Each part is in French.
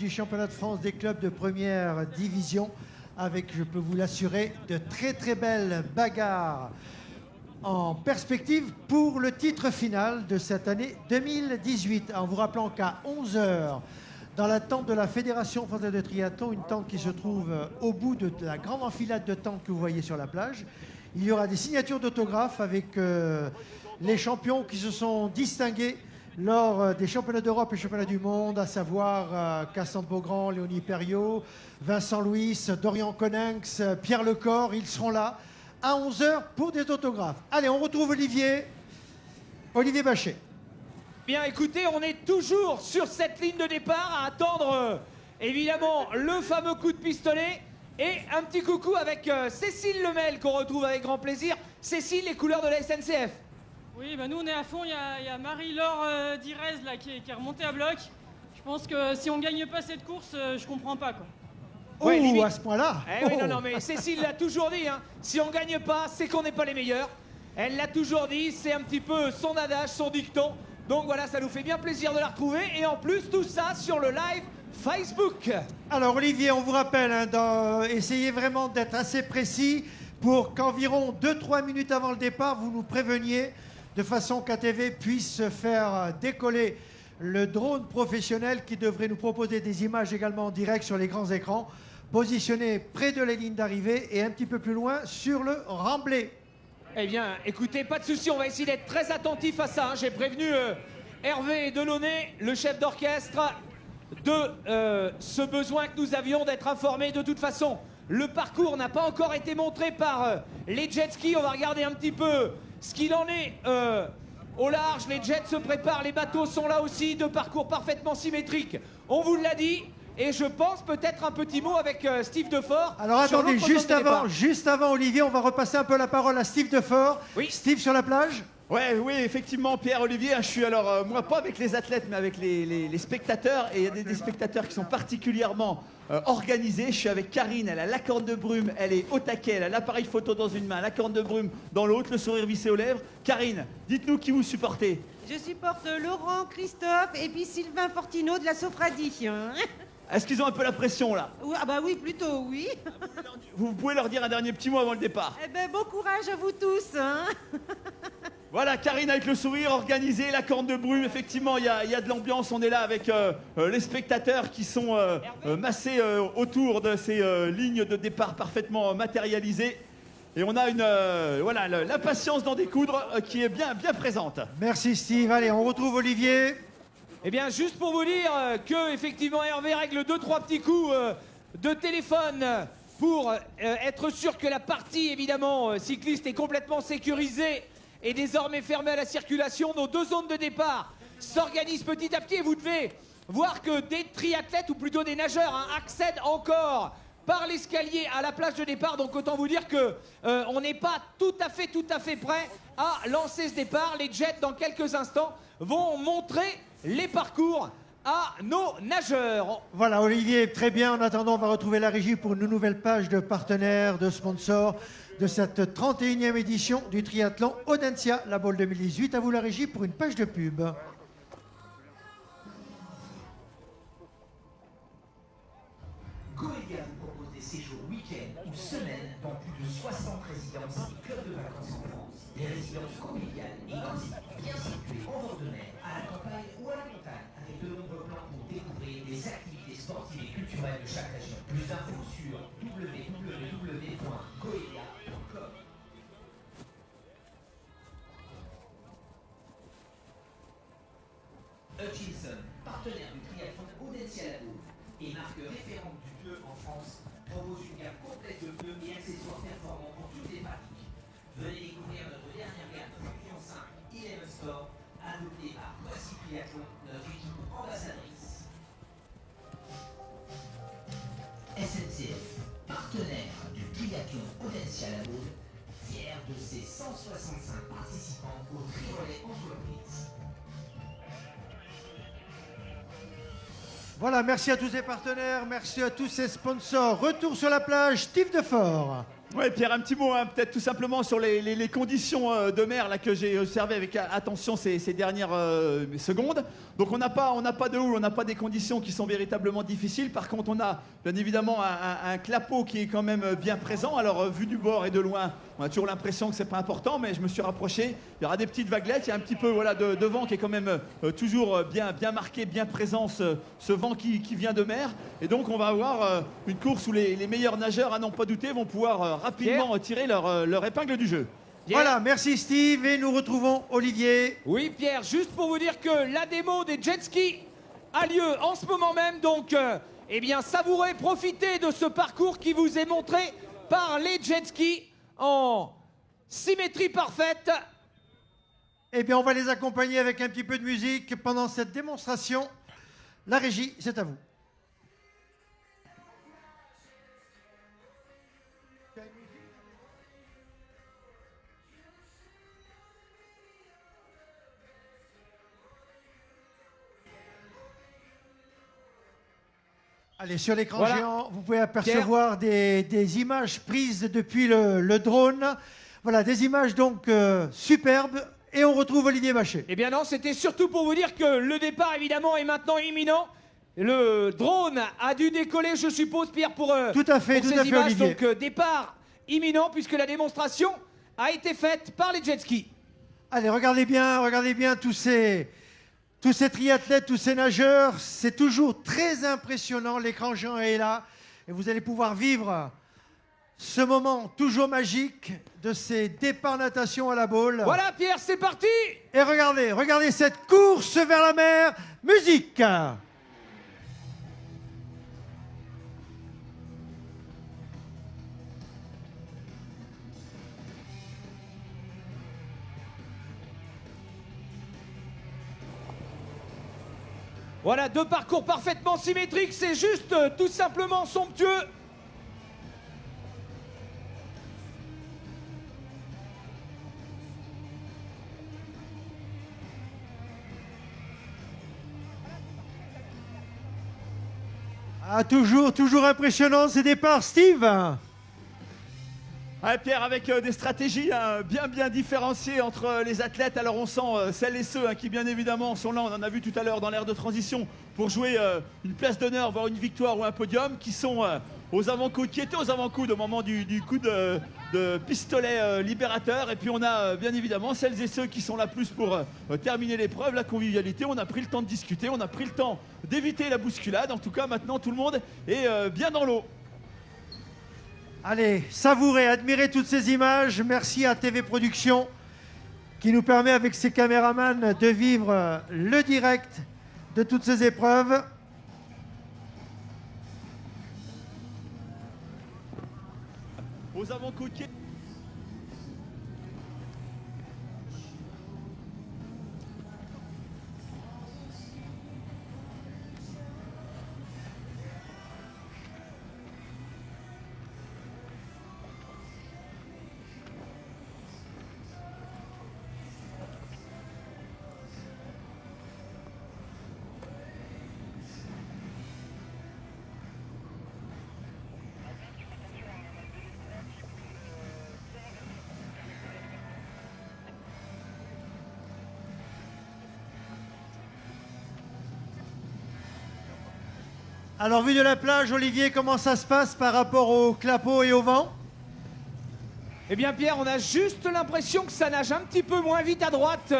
du championnat de France des clubs de première division avec, je peux vous l'assurer, de très très belles bagarres en perspective pour le titre final de cette année 2018. En vous rappelant qu'à 11 h, dans la tente de la Fédération française de triathlon, une tente qui se trouve au bout de la grande enfilade de tentes que vous voyez sur la plage, il y aura des signatures d'autographes avec les champions qui se sont distingués lors des championnats d'Europe et championnats du monde, à savoir Cassandre Beaugrand, Léonie Perriot, Vincent Louis, Dorian Coninx, Pierre Lecor. Ils seront là à 11 h pour des autographes. Allez, on retrouve Olivier Bachet. Bien, écoutez, on est toujours sur cette ligne de départ à attendre, évidemment, le fameux coup de pistolet. Et un petit coucou avec Cécile Lemel, qu'on retrouve avec grand plaisir. Cécile, les couleurs de la SNCF. Oui, bah nous on est à fond, il y a Marie-Laure Direz là, qui est remontée à bloc. Je pense que si on gagne pas cette course, je comprends pas quoi. Ouais, limite. à ce point-là. Oui, non, mais Cécile l'a toujours dit, hein. Si on gagne pas, c'est qu'on n'est pas les meilleurs. Elle l'a toujours dit, c'est un petit peu son adage, son dicton. Donc voilà, ça nous fait bien plaisir de la retrouver. Et en plus, tout ça sur le live Facebook. Alors Olivier, on vous rappelle, essayez vraiment d'être assez précis pour qu'environ 2-3 minutes avant le départ, vous nous préveniez de façon qu'ATV puisse faire décoller le drone professionnel qui devrait nous proposer des images également en direct sur les grands écrans, positionné près de la ligne d'arrivée et un petit peu plus loin sur le remblai. Eh bien, écoutez, pas de souci, on va essayer d'être très attentif à ça, hein. J'ai prévenu Hervé Delaunay, le chef d'orchestre, de ce besoin que nous avions d'être informés. De toute façon, le parcours n'a pas encore été montré par les jet skis. On va regarder un petit peu ce qu'il en est au large. Les jets se préparent, les bateaux sont là aussi, de parcours parfaitement symétriques. On vous l'a dit. Et je pense peut-être un petit mot avec Steve Defort. Alors attendez, juste avant Olivier, on va repasser un peu la parole à Steve Defort. Oui. Steve sur la plage. Ouais, oui, effectivement, Pierre-Olivier, je suis alors, moi, pas avec les athlètes, mais avec les spectateurs. Et il y a des spectateurs qui sont particulièrement organisés. Je suis avec Karine, elle a la corne de brume, elle est au taquet, elle a l'appareil photo dans une main, la corne de brume dans l'autre, le sourire vissé aux lèvres. Karine, dites-nous qui vous supportez. Je supporte Laurent, Christophe et puis Sylvain Fortino de la Sofradie. Est-ce qu'ils ont un peu la pression, là? Ah bah oui, plutôt, oui. Vous pouvez leur dire un dernier petit mot avant le départ. Eh ben, bon courage à vous tous. Voilà, Karine avec le sourire, organisé, la corne de brume. Effectivement, il y a de l'ambiance. On est là avec les spectateurs qui sont massés autour de ces lignes de départ parfaitement matérialisées. Et on a voilà, l'impatience d'en découdre qui est bien présente. Merci Steve. Allez, on retrouve Olivier. Eh bien, juste pour vous dire que effectivement Hervé règle 2-3 petits coups de téléphone pour être sûr que la partie, évidemment, cycliste est complètement sécurisée et désormais fermée à la circulation. Nos deux zones de départ s'organisent petit à petit et vous devez voir que des triathlètes, ou plutôt des nageurs, hein, accèdent encore par l'escalier à la plage de départ. Donc autant vous dire que on n'est pas tout à fait prêt à lancer ce départ. Les jets, dans quelques instants, vont montrer les parcours à nos nageurs. Voilà Olivier, très bien. En attendant, on va retrouver la régie pour une nouvelle page de partenaires, de sponsors de cette 31e édition du triathlon Audencia, la Baule 2018. À vous la régie pour une page de pub. Goelia vous propose des séjours week-end ou semaines dans plus de 60 résidences et clubs de vacances en France. Des résidences conviviales et identiques, bien situées en bord de mer, à la campagne ou à la montagne, avec de nombreux plans pour découvrir des activités sportives et culturelles de chaque région. Plus d'infos sur www.goelia.com. Hutchinson, partenaire du triathlon Audencia La Baule et marque référente du pneu en France, propose une gamme complète de pneus et accessoires performants pour toutes les pratiques. Venez découvrir notre dernière gamme Fusion 5 Eleven Sport, adoptée par Voici Triathlon, notre équipe ambassadrice. SNCF, partenaire du triathlon Audencia La Baule, fier de ses 165 participants au tri-relais entreprise. Voilà, merci à tous ces partenaires, merci à tous ces sponsors. Retour sur la plage, Steve Defort. Ouais, Pierre, un petit mot, hein, peut-être tout simplement sur les conditions de mer là, que j'ai observé avec attention ces dernières secondes. Donc on n'a pas de houle, on n'a pas des conditions qui sont véritablement difficiles. Par contre, on a bien évidemment un clapot qui est quand même bien présent. Alors vu du bord et de loin, on a toujours l'impression que c'est pas important, mais je me suis rapproché. Il y aura des petites vaguelettes, il y a un petit peu voilà, de vent qui est quand même toujours bien marqué, bien présent, ce vent qui vient de mer. Et donc on va avoir une course où les meilleurs nageurs, à n'en pas douter, vont pouvoir rapidement tirer leur épingle du jeu. Pierre. Voilà, merci Steve et nous retrouvons Olivier. Oui, Pierre, juste pour vous dire que la démo des jet skis a lieu en ce moment même. Donc, eh bien, savourez, profitez de ce parcours qui vous est montré par les jet skis en symétrie parfaite. Eh bien, on va les accompagner avec un petit peu de musique pendant cette démonstration. La régie, c'est à vous. Allez, sur l'écran Voilà. géant, vous pouvez apercevoir des images prises depuis le drone. Voilà, des images donc superbes. Et on retrouve Olivier Bachet. Eh bien non, c'était surtout pour vous dire que le départ, évidemment, est maintenant imminent. Le drone a dû décoller, je suppose, Pierre, pour Tout à fait, pour tout ces à fait, images. Olivier. Donc, départ imminent, puisque la démonstration a été faite par les jet skis. Allez, regardez bien tous ces triathlètes, tous ces nageurs. C'est toujours très impressionnant. L'écran géant est là. Et vous allez pouvoir vivre ce moment toujours magique de ces départs natation à la boule. Voilà, Pierre, c'est parti. Et regardez cette course vers la mer. Musique! Voilà, deux parcours parfaitement symétriques, c'est juste tout simplement somptueux. Ah, toujours impressionnant ces départs, Steve. Ouais, Pierre, avec des stratégies bien différenciées entre les athlètes. Alors on sent celles et ceux qui bien évidemment sont là, on en a vu tout à l'heure dans l'ère de transition, pour jouer une place d'honneur, voire une victoire ou un podium, qui sont aux avant-coudes, qui étaient aux avant-coudes au moment du coup de pistolet libérateur. Et puis on a bien évidemment celles et ceux qui sont là plus pour terminer l'épreuve, la convivialité. On a pris le temps de discuter, on a pris le temps d'éviter la bousculade. En tout cas maintenant tout le monde est bien dans l'eau. Allez, savourez, admirez toutes ces images. Merci à TV Productions qui nous permet avec ses caméramans de vivre le direct de toutes ces épreuves. Aux avant-coudes qui... Alors, vu de la plage, Olivier, comment ça se passe par rapport au clapot et au vent? Eh bien Pierre, on a juste l'impression que ça nage un petit peu moins vite à droite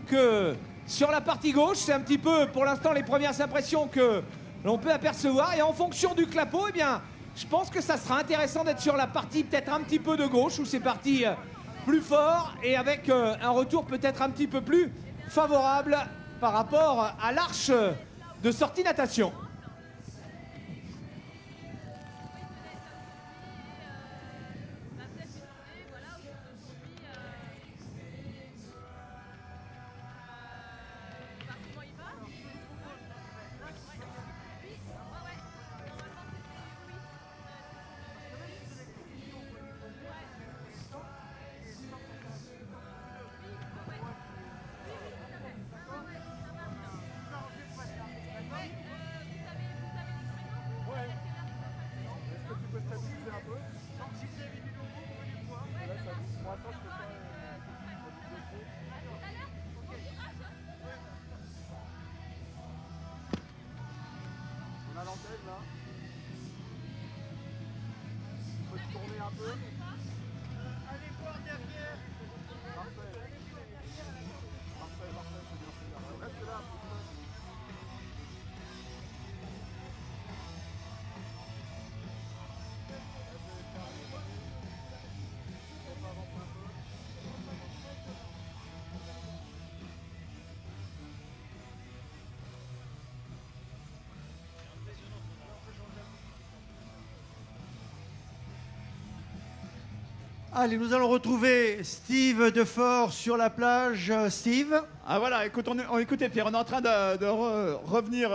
que sur la partie gauche. C'est un petit peu, pour l'instant, les premières impressions que l'on peut apercevoir. Et en fonction du clapot, eh bien, je pense que ça sera intéressant d'être sur la partie peut-être un petit peu de gauche, où c'est parti plus fort et avec un retour peut-être un petit peu plus favorable par rapport à l'arche de sortie natation. Allez, nous allons retrouver Steve Defort sur la plage. Steve? Ah voilà, écoute, écoutez Pierre, on est en train de revenir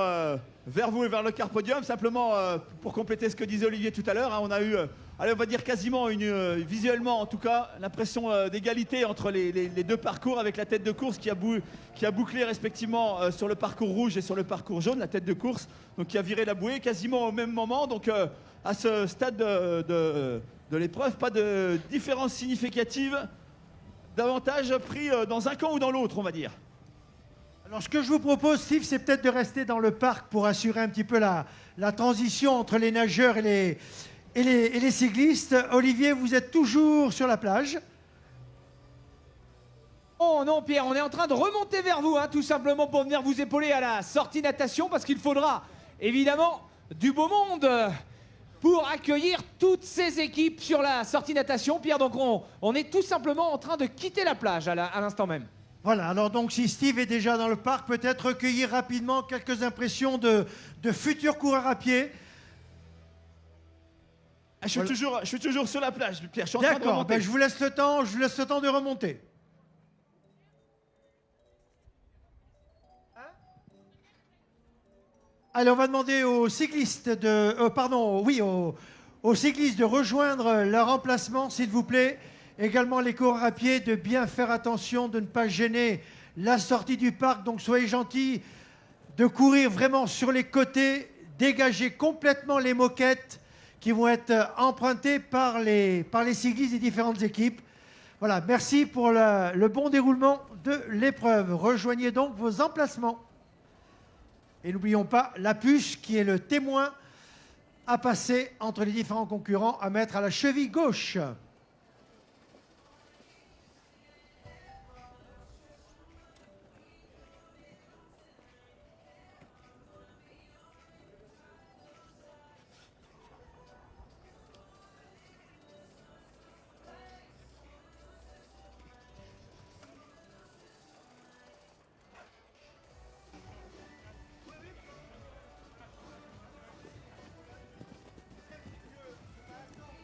vers vous et vers le Carpodium. Simplement, pour compléter ce que disait Olivier tout à l'heure, hein, on a eu, allez, on va dire quasiment, visuellement en tout cas, l'impression d'égalité entre les deux parcours, avec la tête de course qui a bouclé respectivement sur le parcours rouge et sur le parcours jaune, la tête de course, donc qui a viré la bouée quasiment au même moment. Donc à ce stade de l'épreuve, pas de différence significative, davantage pris dans un camp ou dans l'autre, on va dire. Alors, ce que je vous propose, Steve, c'est peut-être de rester dans le parc pour assurer un petit peu la transition entre les nageurs et les cyclistes. Olivier, vous êtes toujours sur la plage. Oh non Pierre, on est en train de remonter vers vous, hein, tout simplement pour venir vous épauler à la sortie natation, parce qu'il faudra évidemment du beau monde pour accueillir toutes ces équipes sur la sortie natation. Pierre, donc on est tout simplement en train de quitter la plage à l'instant même. Voilà, alors donc si Steve est déjà dans le parc, peut-être recueillir rapidement quelques impressions de futurs coureurs à pied. Ah, je suis toujours sur la plage, Pierre, je suis en train de D'accord, remonter. ben je vous laisse le temps de remonter. Allez, on va demander aux cyclistes aux cyclistes de rejoindre leur emplacement, s'il vous plaît. Également les coureurs à pied de bien faire attention de ne pas gêner la sortie du parc. Donc soyez gentils de courir vraiment sur les côtés, dégager complètement les moquettes qui vont être empruntées par les cyclistes des différentes équipes. Voilà, merci pour le bon déroulement de l'épreuve. Rejoignez donc vos emplacements. Et n'oublions pas la puce qui est le témoin à passer entre les différents concurrents à mettre à la cheville gauche.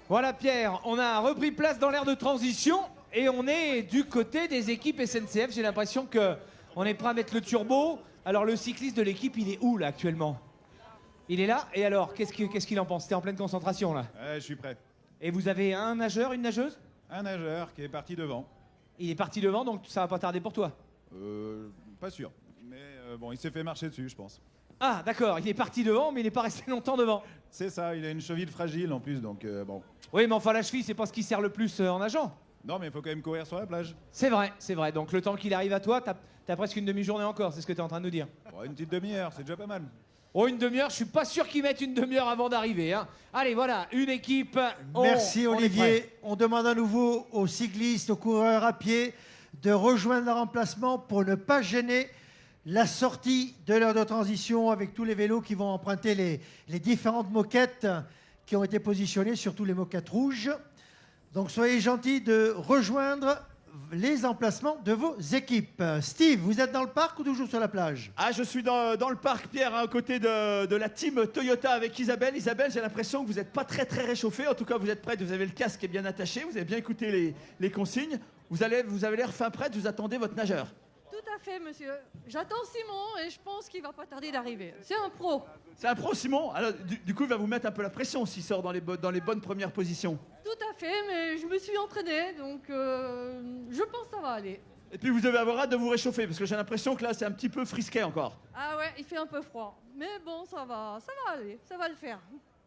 Voilà Pierre, on a repris place dans l'aire de transition et on est du côté des équipes SNCF. J'ai l'impression qu'on est prêt à mettre le turbo. Alors le cycliste de l'équipe, il est où là actuellement? Il est là? Et alors, qu'est-ce qu'il en pense? T'es en pleine concentration là. Ouais, je suis prêt. Et vous avez un nageur, une nageuse? Un nageur qui est parti devant. Il est parti devant, donc ça va pas tarder pour toi. Pas sûr. Mais bon, il s'est fait marcher dessus, je pense. Ah d'accord, il est parti devant, mais il n'est pas resté longtemps devant. C'est ça, il a une cheville fragile en plus, donc bon. Oui, mais enfin la cheville, c'est pas ce qui sert le plus en nageant. Non, mais il faut quand même courir sur la plage. C'est vrai. Donc le temps qu'il arrive à toi, t'as presque une demi-journée encore, c'est ce que t'es en train de nous dire. Bon, une petite demi-heure, c'est déjà pas mal. Oh, une demi-heure, je suis pas sûr qu'ils mettent une demi-heure avant d'arriver. Hein. Allez, voilà, une équipe. Merci on est Olivier. prêt. On demande à nouveau aux cyclistes, aux coureurs à pied de rejoindre leur emplacement pour ne pas gêner la sortie de l'heure de transition avec tous les vélos qui vont emprunter les différentes moquettes qui ont été positionnées, surtout les moquettes rouges. Donc soyez gentils de rejoindre les emplacements de vos équipes. Steve, vous êtes dans le parc ou toujours sur la plage? Ah, je suis dans le parc, Pierre, hein, aux côtés de la team Toyota avec Isabelle. Isabelle, j'ai l'impression que vous n'êtes pas très réchauffé. En tout cas, vous êtes prête, vous avez le casque qui est bien attaché, vous avez bien écouté les consignes. Vous avez l'air fin prête, vous attendez votre nageur. Tout à fait, monsieur. J'attends Simon et je pense qu'il va pas tarder d'arriver. C'est un pro. C'est un pro, Simon. Alors, du coup, il va vous mettre un peu la pression s'il sort dans les bonnes premières positions. Tout à fait, mais je me suis entraîné, donc je pense que ça va aller. Et puis, vous devez avoir hâte de vous réchauffer, parce que j'ai l'impression que là, c'est un petit peu frisquet encore. Ah ouais, il fait un peu froid. Mais bon, ça va aller, ça va le faire.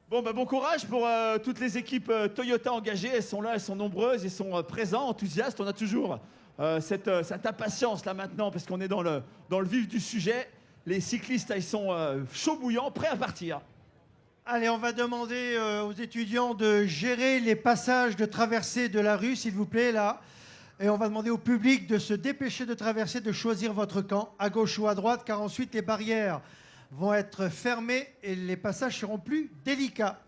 Bon, bah, bon courage pour toutes les équipes Toyota engagées. Elles sont là, elles sont nombreuses, elles sont présentes, enthousiastes. On a toujours cette impatience là maintenant, parce qu'on est dans le vif du sujet. Les cyclistes, ils sont chauds bouillants, prêts à partir. Allez, on va demander aux étudiants de gérer les passages de traversée de la rue, s'il vous plaît, là. Et on va demander au public de se dépêcher de traverser, de choisir votre camp, à gauche ou à droite, car ensuite les barrières vont être fermées et les passages seront plus délicats.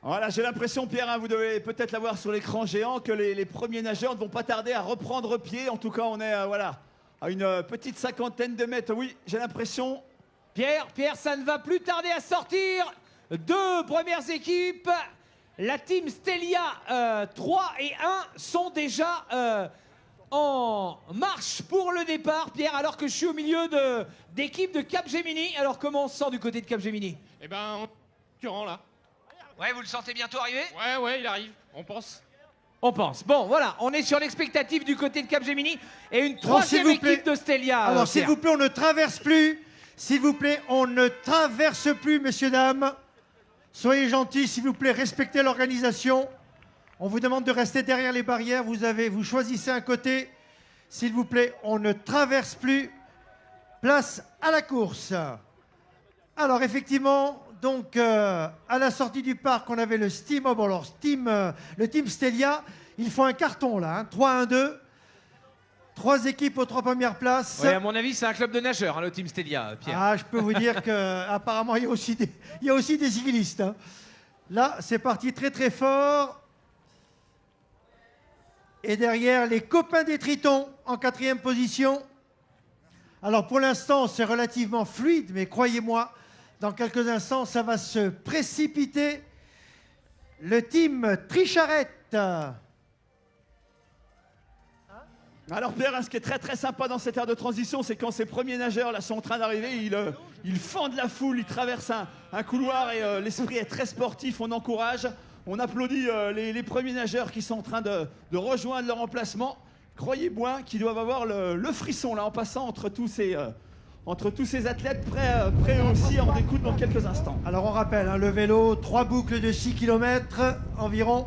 Voilà, j'ai l'impression, Pierre, hein, vous devez peut-être l'avoir sur l'écran géant, que les premiers nageurs ne vont pas tarder à reprendre pied. En tout cas, on est voilà, à une petite cinquantaine de mètres. Oui, j'ai l'impression. Pierre, ça ne va plus tarder à sortir. Deux premières équipes. La team Stelia 3 et 1 sont déjà en marche pour le départ, Pierre, alors que je suis au milieu d'équipe de Capgemini. Alors comment on se sent du côté de Capgemini? Eh ben, concurrent là. Ouais, vous le sentez bientôt arriver? Ouais, il arrive, on pense. On pense. Bon, voilà, on est sur l'expectative du côté de Capgemini et une Alors, troisième s'il vous plaît. équipe de Stelia. Alors, s'il Pierre. vous plaît, on ne traverse plus. S'il vous plaît, on ne traverse plus, messieurs, dames. Soyez gentils, s'il vous plaît, respectez l'organisation. On vous demande de rester derrière les barrières. Vous choisissez un côté. S'il vous plaît, on ne traverse plus. Place à la course. Alors, effectivement, donc, à la sortie du parc, on avait le Steam. Oh, bon, alors, le Team Stelia, il faut un carton, là. Hein, 3-1-2. 3 équipes aux 3 premières places. Ouais, à mon avis, c'est un club de nageurs, hein, le Team Stelia, Pierre. Ah, je peux vous dire qu'apparemment, il y a aussi des cyclistes. Hein. Là, c'est parti très très fort. Et derrière, les copains des Tritons en 4e position. Alors, pour l'instant, c'est relativement fluide, mais croyez-moi, dans quelques instants, ça va se précipiter. Le team Tricharette. Alors Pierre, hein, ce qui est très très sympa dans cette ère de transition, c'est quand ces premiers nageurs là sont en train d'arriver, ils fendent la foule, ils traversent un couloir et l'esprit est très sportif, on encourage, on applaudit les premiers nageurs qui sont en train de rejoindre leur emplacement. Croyez-moi qu'ils doivent avoir le frisson là en passant entre tous ces athlètes prêts aussi à en découdre dans quelques instants. Alors on rappelle, hein, le vélo, 3 boucles de 6 km environ.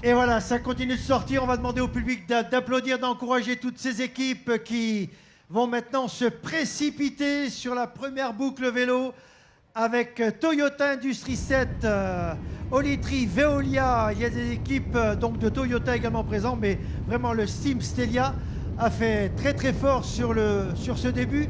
Et voilà, ça continue de sortir. On va demander au public d'applaudir, d'encourager toutes ces équipes qui vont maintenant se précipiter sur la première boucle vélo avec Toyota Industrie 7, Olitri, Veolia. Il y a des équipes donc de Toyota également présentes, mais vraiment le Team Stelia a fait très très fort sur ce début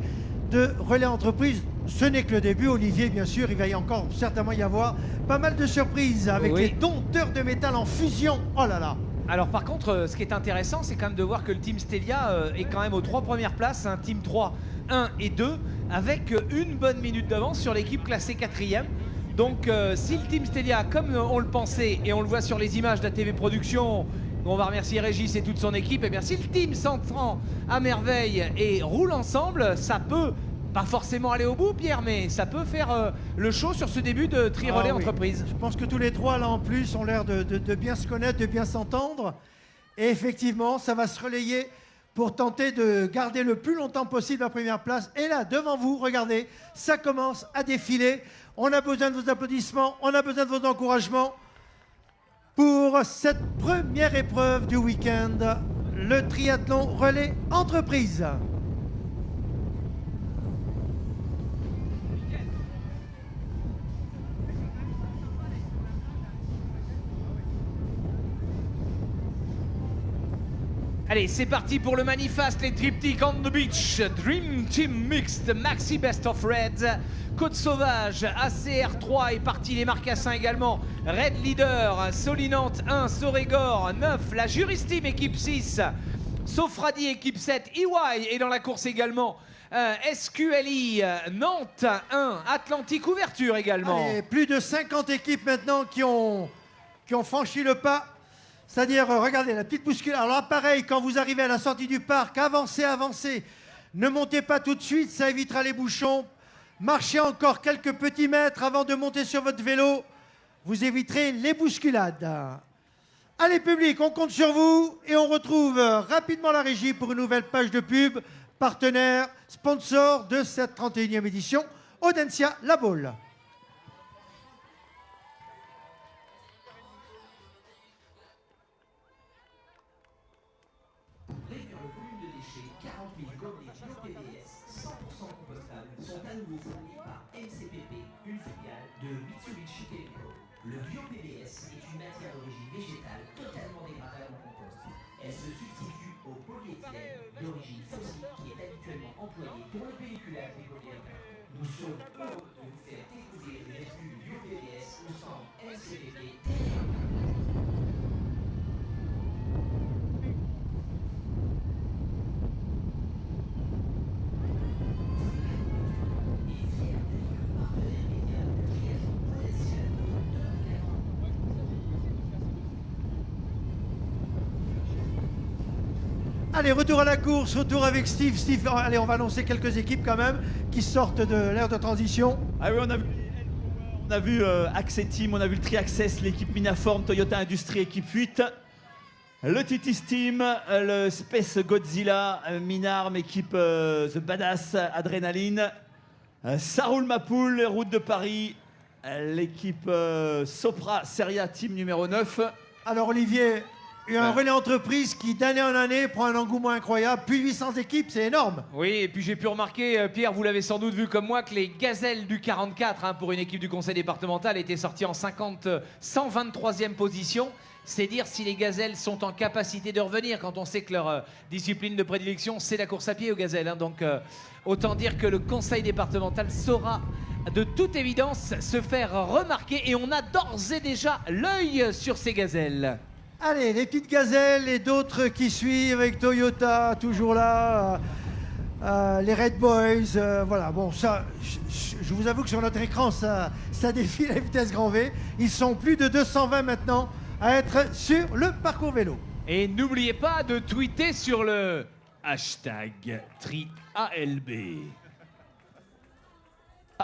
de relais entreprise. Ce n'est que le début, Olivier, bien sûr, il va y encore certainement y avoir pas mal de surprises avec les dompteurs de métal en fusion. Oh là là! Alors par contre, ce qui est intéressant, c'est quand même de voir que le Team Stelia est quand même aux 3 premières places, un Team 3, 1 et 2, avec une bonne minute d'avance sur l'équipe classée 4e. Donc si le Team Stelia, comme on le pensait, et on le voit sur les images de la TV Production, on va remercier Régis et toute son équipe, et bien si le team s'entend à merveille et roule ensemble, ça peut pas forcément aller au bout, Pierre, mais ça peut faire le show sur ce début de tri-relais entreprise. Je pense que tous les 3 là en plus ont l'air de bien se connaître, de bien s'entendre. Et effectivement, ça va se relayer pour tenter de garder le plus longtemps possible la première place. Et là, devant vous, regardez, ça commence à défiler. On a besoin de vos applaudissements, on a besoin de vos encouragements pour cette première épreuve du week-end, le triathlon relais entreprise. Allez, c'est parti pour le Manifast, les triptyques on the beach, Dream Team Mixed, Maxi Best of Reds, Côte Sauvage, ACR3 est parti, les Marcassins également, Red Leader, Solinante 1, Sorégor 9, la Juris-Team équipe 6, Sofradi équipe 7, EY est dans la course également, SQLI, Nantes 1, Atlantique Ouverture également. Allez, plus de 50 équipes maintenant qui ont franchi le pas. C'est-à-dire, regardez, la petite bousculade. Alors là, pareil, quand vous arrivez à la sortie du parc, avancez, avancez. Ne montez pas tout de suite, ça évitera les bouchons. Marchez encore quelques petits mètres avant de monter sur votre vélo. Vous éviterez les bousculades. Allez, public, on compte sur vous et on retrouve rapidement la régie pour une nouvelle page de pub. Partenaire, sponsor de cette 31e édition, Audencia La Baule. Réduire le volume de déchets, 40 000 gommelets bio-PVS 100% compostables sont à nouveau fournis par MCPP, une végétale totalement dégradable en compost. Elle se substitue au polyéthylène d'origine fossile qui est habituellement employé pour le pelliculage des polyéthylènes. Nous sommes heureux de vous faire découvrir les vertus du UPVS au centre LCVP. Allez, retour à la course, retour avec Steve. Steve, allez, on va annoncer quelques équipes quand même qui sortent de l'ère de transition. Ah oui, on a vu Axe Team, on a vu le Tri-Access, l'équipe Minaform, Toyota Industrie, équipe 8. Le Titis Team, le Space Godzilla, Minarm, équipe The Badass, Adrénaline. Ça roule ma poule, les routes de Paris, l'équipe Sopra Seria Team numéro 9. Alors Olivier, il y a un relais entreprise qui d'année en année prend un engouement incroyable. Plus de 800 équipes, c'est énorme. Oui, et puis j'ai pu remarquer, Pierre, vous l'avez sans doute vu comme moi, que les gazelles du 44, pour une équipe du conseil départemental, étaient sorties en 123e position. C'est dire si les gazelles sont en capacité de revenir, quand on sait que leur discipline de prédilection, c'est la course à pied aux gazelles. Donc autant dire que le conseil départemental saura de toute évidence se faire remarquer, et on a d'ores et déjà l'œil sur ces gazelles. Allez, les petites gazelles et d'autres qui suivent avec Toyota, toujours là. Les Red Boys, voilà. Bon, ça, je vous avoue que sur notre écran, ça défile à vitesse grand V. Ils sont plus de 220 maintenant à être sur le parcours vélo. Et n'oubliez pas de tweeter sur le hashtag TriALB.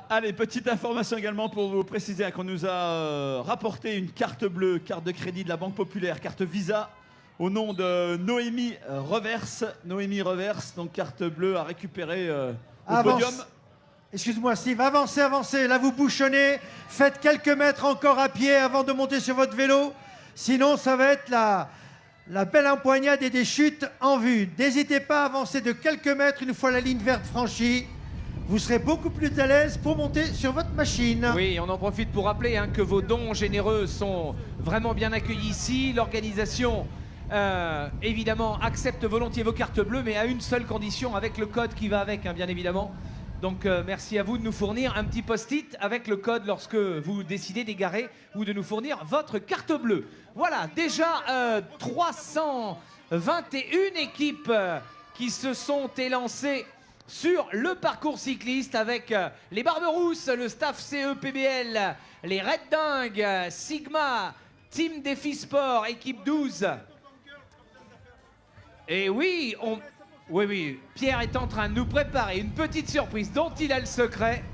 Allez, petite information également pour vous préciser qu'on nous a rapporté une carte bleue, carte de crédit de la Banque Populaire, carte Visa, au nom de Noémie Reverse. Noémie Reverse, donc carte bleue à récupérer au podium. Excuse-moi Steve, avancez, là vous bouchonnez, faites quelques mètres encore à pied avant de monter sur votre vélo, sinon ça va être la belle empoignade et des chutes en vue. N'hésitez pas à avancer de quelques mètres une fois la ligne verte franchie. Vous serez beaucoup plus à l'aise pour monter sur votre machine. Oui, on en profite pour rappeler que vos dons généreux sont vraiment bien accueillis ici. L'organisation, évidemment, accepte volontiers vos cartes bleues, mais à une seule condition, avec le code qui va avec, bien évidemment. Donc, merci à vous de nous fournir un petit post-it avec le code lorsque vous décidez d'égarer ou de nous fournir votre carte bleue. Voilà, déjà 321 équipes qui se sont élancées sur le parcours cycliste avec les Barberousses, le staff CE-PBL, les Red Dingues, Sigma, Team Défi Sport, équipe 12. Et oui, oui, Pierre est en train de nous préparer une petite surprise dont il a le secret.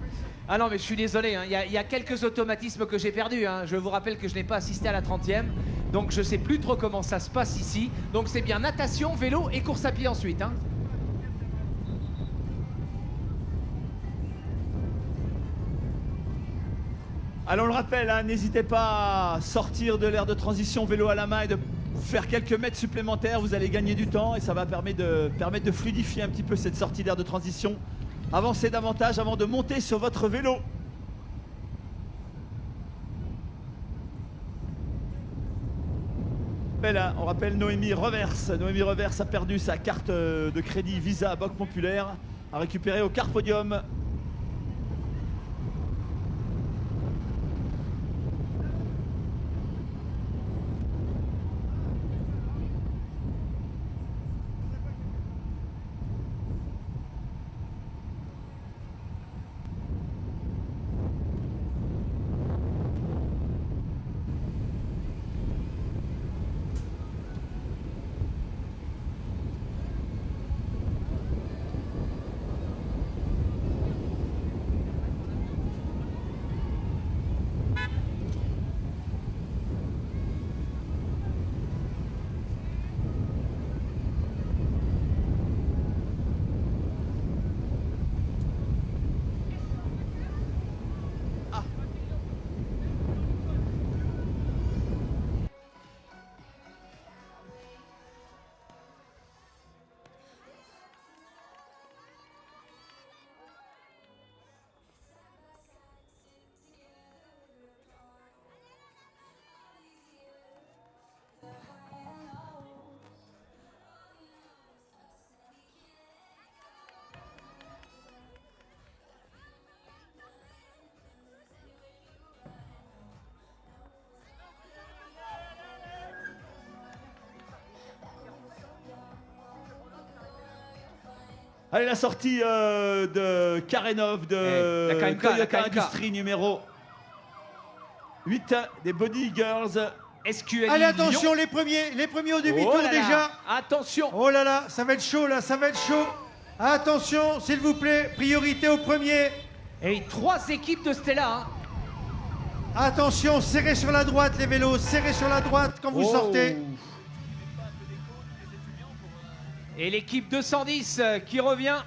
Ah non, mais je suis désolé, il y a quelques automatismes que j'ai perdus. Je vous rappelle que je n'ai pas assisté à la 30e, donc je ne sais plus trop comment ça se passe ici. Donc c'est bien natation, vélo et course à pied ensuite. Alors on le rappelle, n'hésitez pas à sortir de l'ère de transition vélo à la main et de faire quelques mètres supplémentaires. Vous allez gagner du temps et ça va permettre de fluidifier un petit peu cette sortie d'ère de transition. Avancez davantage avant de monter sur votre vélo. On rappelle Noémie Reverse. Noémie Reverse a perdu sa carte de crédit Visa Banque Populaire, à récupérer au Carpodium. Allez, la sortie de Karenov, de la KMK, Toyota la KMK. Industrie numéro 8 des Body Girls. SQL. Allez, attention, les premiers au demi-tour déjà. Attention. Oh là là, ça va être chaud là, ça va être chaud. Attention, s'il vous plaît, priorité au premier. Et 3 équipes de Stella. Hein. Attention, serrez sur la droite les vélos, serrez sur la droite quand vous sortez. Et l'équipe 210 qui revient.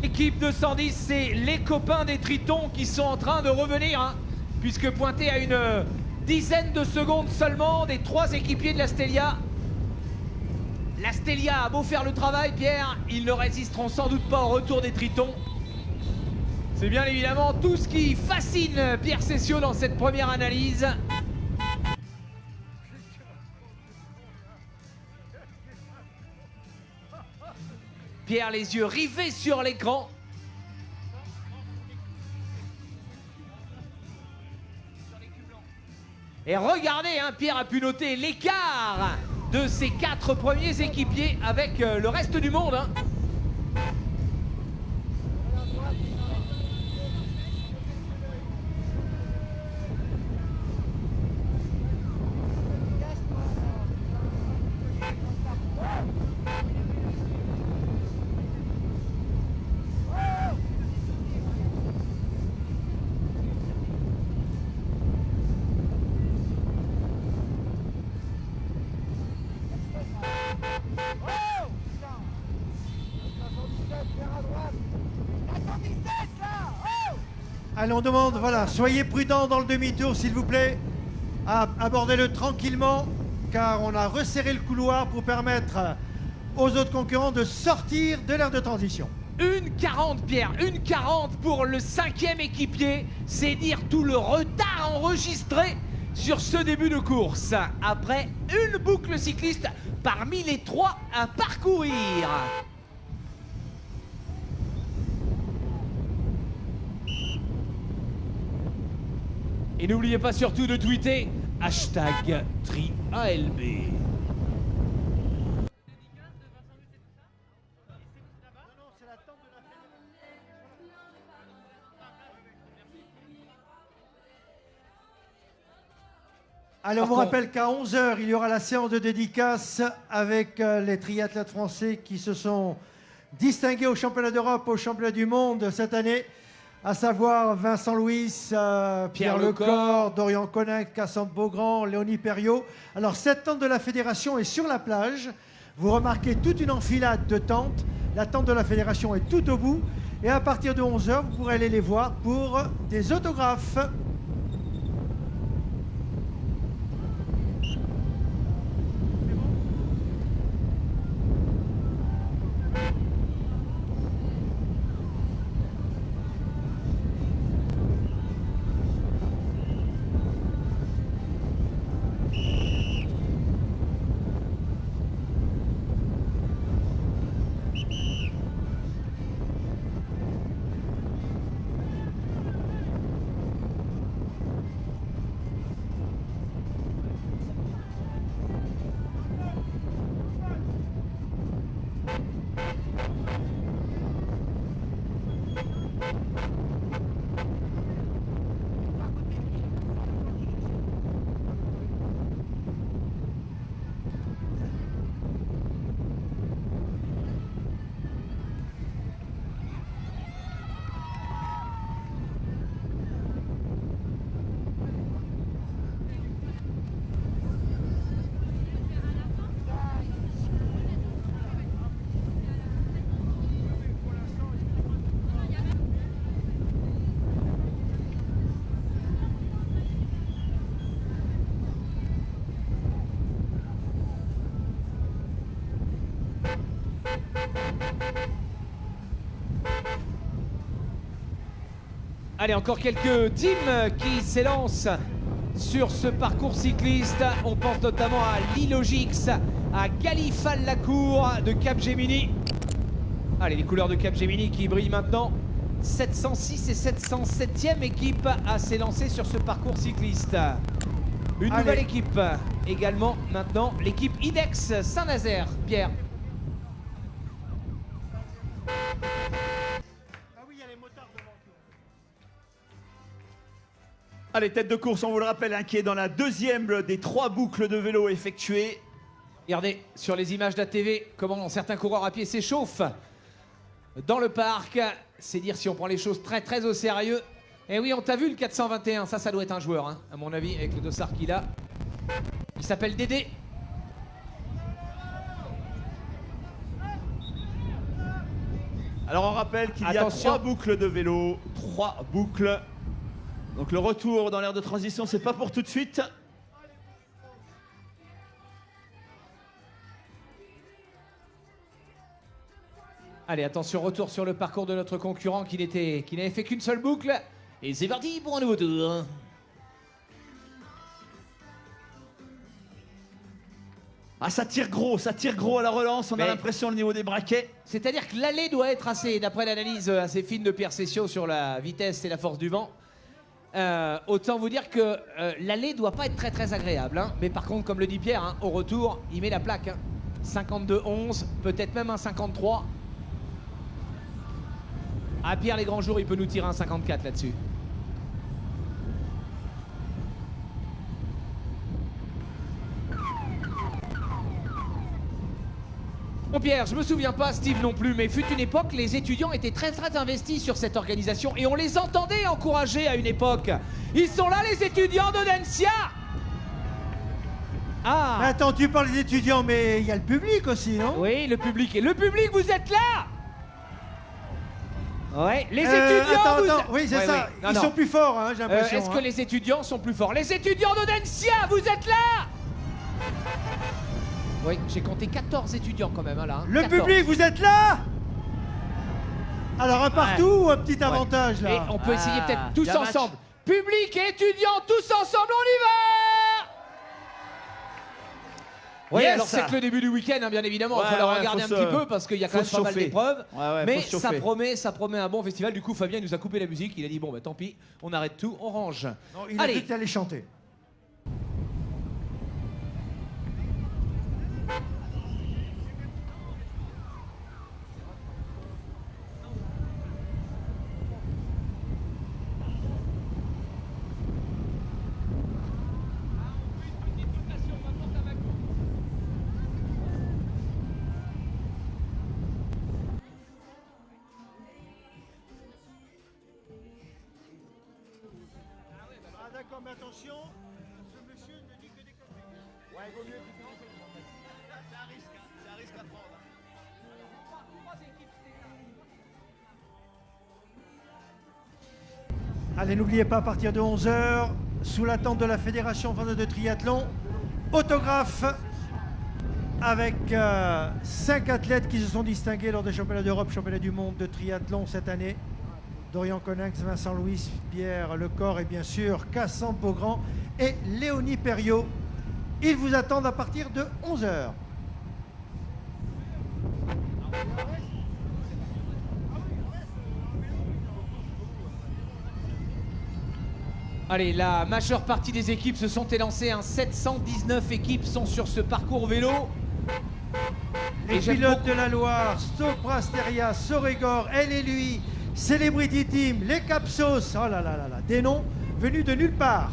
L'équipe 210, c'est les copains des Tritons qui sont en train de revenir, hein, puisque pointé à une dizaine de secondes seulement des 3 équipiers de la Stelia. La Stelia a beau faire le travail, Pierre, ils ne résisteront sans doute pas au retour des Tritons. C'est bien évidemment tout ce qui fascine Pierre Cessio dans cette première analyse. Pierre, les yeux rivés sur l'écran. Et regardez, hein, Pierre a pu noter l'écart de ses 4 premiers équipiers avec le reste du monde. Hein. Allez, on demande, voilà, soyez prudents dans le demi-tour, s'il vous plaît. Abordez-le tranquillement, car on a resserré le couloir pour permettre aux autres concurrents de sortir de l'aire de transition. 1,40 Pierre, 1,40 pour le 5e équipier. C'est dire tout le retard enregistré sur ce début de course. Après une boucle cycliste parmi les 3 à parcourir. Et n'oubliez pas surtout de tweeter #TriALB. Allez, on vous rappelle qu'à 11 h, il y aura la séance de dédicace avec les triathlètes français qui se sont distingués au championnat d'Europe, au championnat du monde cette année, à savoir Vincent Louis, Pierre Lecor, Dorian Conin, Cassandre Beaugrand, Léonie Perriot. Alors, cette tente de la fédération est sur la plage. Vous remarquez toute une enfilade de tentes. La tente de la fédération est tout au bout. Et à partir de 11 h, vous pourrez aller les voir pour des autographes. Allez, encore quelques teams qui s'élancent sur ce parcours cycliste. On pense notamment à Lilogix, à Galifal-Lacour de Capgemini. Allez, les couleurs de Capgemini qui brillent maintenant. 706 et 707e équipe à s'élancer sur ce parcours cycliste. Une Allez. nouvelle équipe également maintenant, l'équipe IDEX Saint-Nazaire. Pierre. Allez, tête de course, on vous le rappelle, qui est dans la deuxième des 3 boucles de vélo effectuées. Regardez sur les images d'ATV comment certains coureurs à pied s'échauffent dans le parc. C'est dire si on prend les choses très très au sérieux. Et oui, on t'a vu le 421, ça doit être un joueur, hein, à mon avis, avec le dossard qu'il a. Il s'appelle Dédé. Alors on rappelle qu'il y a Attention. 3 boucles de vélo, 3 boucles. Donc le retour dans l'aire de transition, c'est pas pour tout de suite. Allez, attention, retour sur le parcours de notre concurrent qui n'avait fait qu'une seule boucle. Et c'est parti pour un nouveau tour. Ah, ça tire gros à la relance, on a Mais- l'impression au niveau des braquets. C'est-à-dire que l'allée doit être assez, d'après l'analyse assez fine de Pierre Cessio sur la vitesse et la force du vent. Autant vous dire que l'allée doit pas être très très agréable. Hein. Mais par contre, comme le dit Pierre, hein, au retour, il met la plaque. Hein. 52-11, peut-être même un 53. Ah, Pierre, les grands jours, il peut nous tirer un 54 là-dessus. Bon Pierre, je me souviens pas, Steve non plus, mais fut une époque, les étudiants étaient très très investis sur cette organisation et on les entendait encourager à une époque. Ils sont là les étudiants d'Audencia. Ah Mais attends, tu parles des étudiants, mais il y a le public aussi, non? oui, le public. Et le public, vous êtes là. Ouais, les étudiants, attends, vous... attends, oui, c'est Ouais, ça. ouais. Non, Ils non. sont plus forts, hein, j'ai l'impression. Est-ce hein. que les étudiants sont plus forts? Les étudiants d'Audencia, vous êtes là. Oui, j'ai compté 14 étudiants quand même, hein, là. hein. Le 14. public, vous êtes là? Alors, un partout ou un petit avantage, Et là? on peut essayer Ah, peut-être tous y a match. ensemble. Public et étudiants, tous ensemble, on y va. Oui, Yes. alors c'est que le début du week-end, hein, bien évidemment. Il Ouais, faut le ouais, regarder faut un se- petit peu parce qu'il y a quand faut même se pas mal chauffer. d'épreuves. Ouais, ouais, mais faut se chauffer. ça promet un bon festival. Du coup, Fabien il nous a coupé la musique. Il a dit bon, bah tant pis, on arrête tout, on range. Non, il a Allez. cru que t'allais chanter. Ah d'accord, mais attention, ce monsieur ne dit que des conneries. Ouais, il vaut mieux c'est un risque à prendre. Allez, n'oubliez pas, à partir de 11h, sous l'attente de la Fédération française de triathlon, autographe avec 5 athlètes qui se sont distingués lors des championnats d'Europe, championnats du monde de triathlon cette année. Dorian Coninx, Vincent Louis, Pierre Lecor et bien sûr Cassandre Beaugrand et Léonie Perriot. Ils vous attendent à partir de 11h. Allez, la majeure partie des équipes se sont élancées. 719 équipes sont sur ce parcours vélo. Les Et j'aime pilotes beaucoup- de la Loire, Sopra Steria, Sorégor, Elle et Lui, Celebrity Team, les Capsos, oh là là là là, des noms venus de nulle part.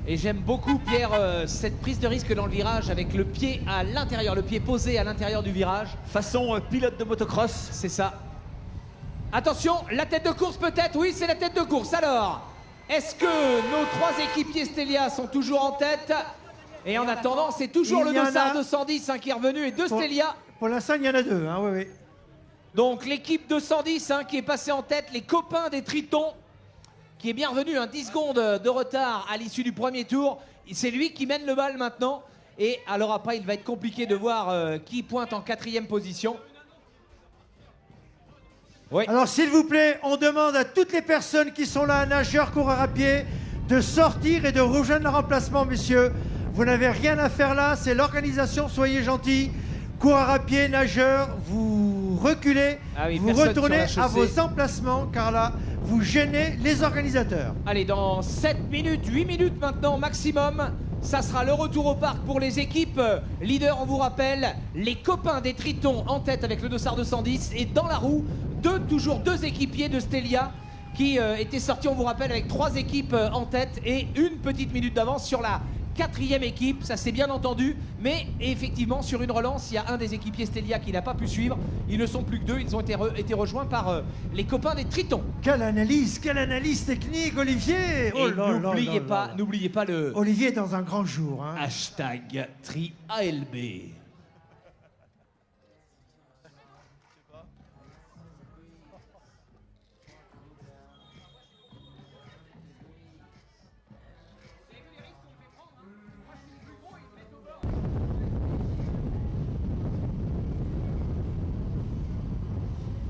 Et j'aime beaucoup, Pierre, cette prise de risque dans le virage avec le pied à l'intérieur, le pied posé à l'intérieur du virage. Façon pilote de motocross. C'est ça. Attention, la tête de course peut-être. Oui, c'est la tête de course. Alors, est-ce que nos 3 équipiers Stelia sont toujours en tête? Et en attendant, c'est toujours Il le y en dossard a- 210 qui est revenu et 2 Pour- Stelia. Pour l'instant, il y en a 2, hein, oui, oui. Donc l'équipe 210 qui est passée en tête, les copains des Tritons, qui est bien revenu, 10 secondes de retard à l'issue du premier tour. C'est lui qui mène le bal maintenant. Et alors après, il va être compliqué de voir qui pointe en 4e position. Oui. Alors, s'il vous plaît, on demande à toutes les personnes qui sont là, nageurs, coureurs à pied, de sortir et de rejoindre le remplacement, messieurs. Vous n'avez rien à faire là, c'est l'organisation, soyez gentils. Coureurs à pied, nageurs, vous reculez, Ah oui, vous personne retournez sur la à chaussée. vos emplacements, car là, vous gênez les organisateurs. Allez, dans 7 minutes, 8 minutes maintenant maximum, Ça sera le retour au parc pour les équipes leaders. On vous rappelle, les copains des Tritons en tête avec le dossard 210 et dans la roue, toujours deux équipiers de Stelia qui étaient sortis, on vous rappelle, avec 3 équipes en tête et une petite minute d'avance sur la 4e équipe. Ça c'est bien entendu, mais effectivement sur une relance, il y a un des équipiers Stelia qui n'a pas pu suivre. Ils ne sont plus que 2, ils ont été rejoints par les copains des Tritons. Quelle analyse technique, Olivier. Et n'oubliez pas le Olivier est dans un grand jour. Hein. hashtag TriALB.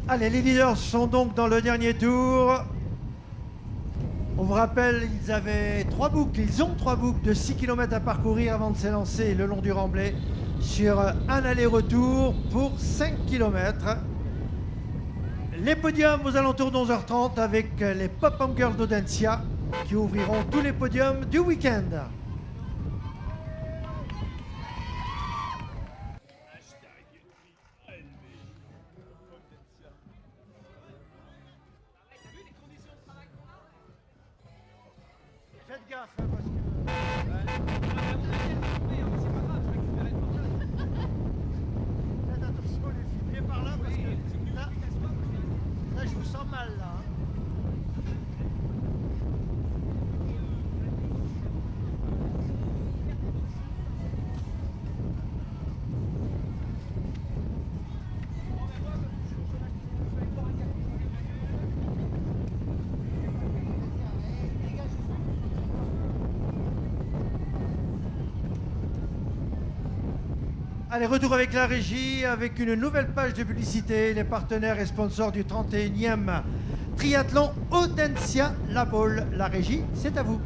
Allez, les leaders sont donc dans le dernier tour. On vous rappelle, ils ont 3 boucles de 6 km à parcourir avant de s'élancer le long du remblai sur un aller-retour pour 5 km. Les podiums aux alentours de 11h30 avec les Pop-Up Girls d'Audencia qui ouvriront tous les podiums du week-end. Faites gaffe, hein, parce que... Faites attention les filles, viens par là, parce que là je vous sens mal, là. Hein. Allez, retour avec la régie, avec une nouvelle page de publicité, les partenaires et sponsors du 31e triathlon Audencia La Baule. La régie, c'est à vous.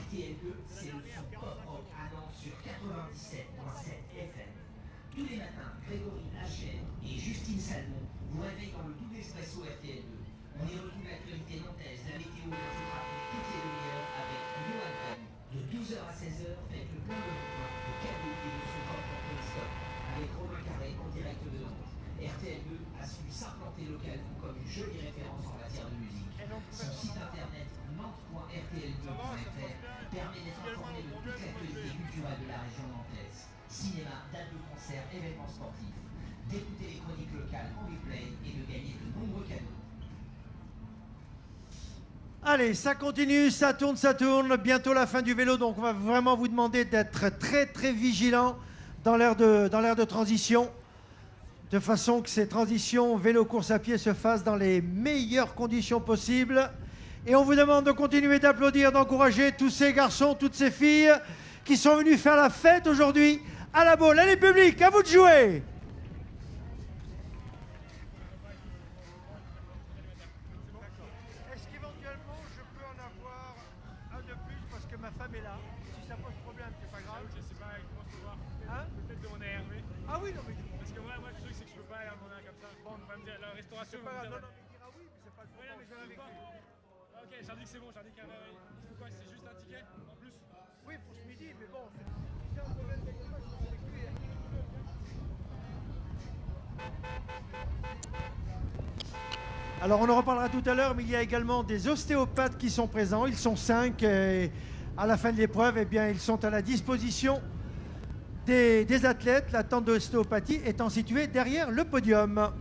RTL2, c'est le son pop-rock à Nantes sur 97.7 FM. Tous les matins, Grégory Hachel et Justine Salmon vous réveillent dans le double expresso RTL2. On y retrouve l'actualité nantaise, la météo, l'infographie, toutes les demi-heures avec Johan Brem. De 12h à 16h, faites le plein de bons plans, de cadeaux et de son propre stop avec Romain Carré en direct de Nantes. RTL2 a su s'implanter localement comme une jolie référence en matière de musique. Son site internet nantes.rtl2.fr permet d'être informé de toute l'actualité culturelle de la région nantaise. Cinéma, dates de concert, événements sportifs. d'écouter les chroniques locales en replay et de gagner de nombreux cadeaux. Allez, ça continue, ça tourne. Bientôt la fin du vélo, donc on va vraiment vous demander d'être très très vigilant dans l'ère de transition, de façon que ces transitions vélo-course à pied se fassent dans les meilleures conditions possibles. Et on vous demande de continuer d'applaudir, d'encourager tous ces garçons, toutes ces filles qui sont venus faire la fête aujourd'hui à la Baule. Allez public, à vous de jouer. Est-ce qu'éventuellement je peux en avoir un de plus parce que ma femme est là? Si ça pose problème, c'est pas grave. Je sais pas comment je peux voir. Hein? Peut-être demander à Hervé. Ah oui, non mais... Parce que moi, le truc, c'est que je peux pas aller en demander un comme ça. Bon, on va me dire la restauration. C'est pas va me grave, dire- non, mais il dira oui, mais c'est pas le Ouais, non, mais je vais avec lui. Ok, j'ai dit que c'est bon, j'ai dit qu'Hervé. Il faut quoi? C'est juste un ticket en plus? Oui, pour ce midi, mais bon, c'est un problème quelque chose, je vais avec lui, hein. Alors on en reparlera tout à l'heure, mais il y a également des ostéopathes qui sont présents. Ils sont 5 et à la fin de l'épreuve, eh bien, ils sont à la disposition des athlètes. La tente d'ostéopathie étant située derrière le podium.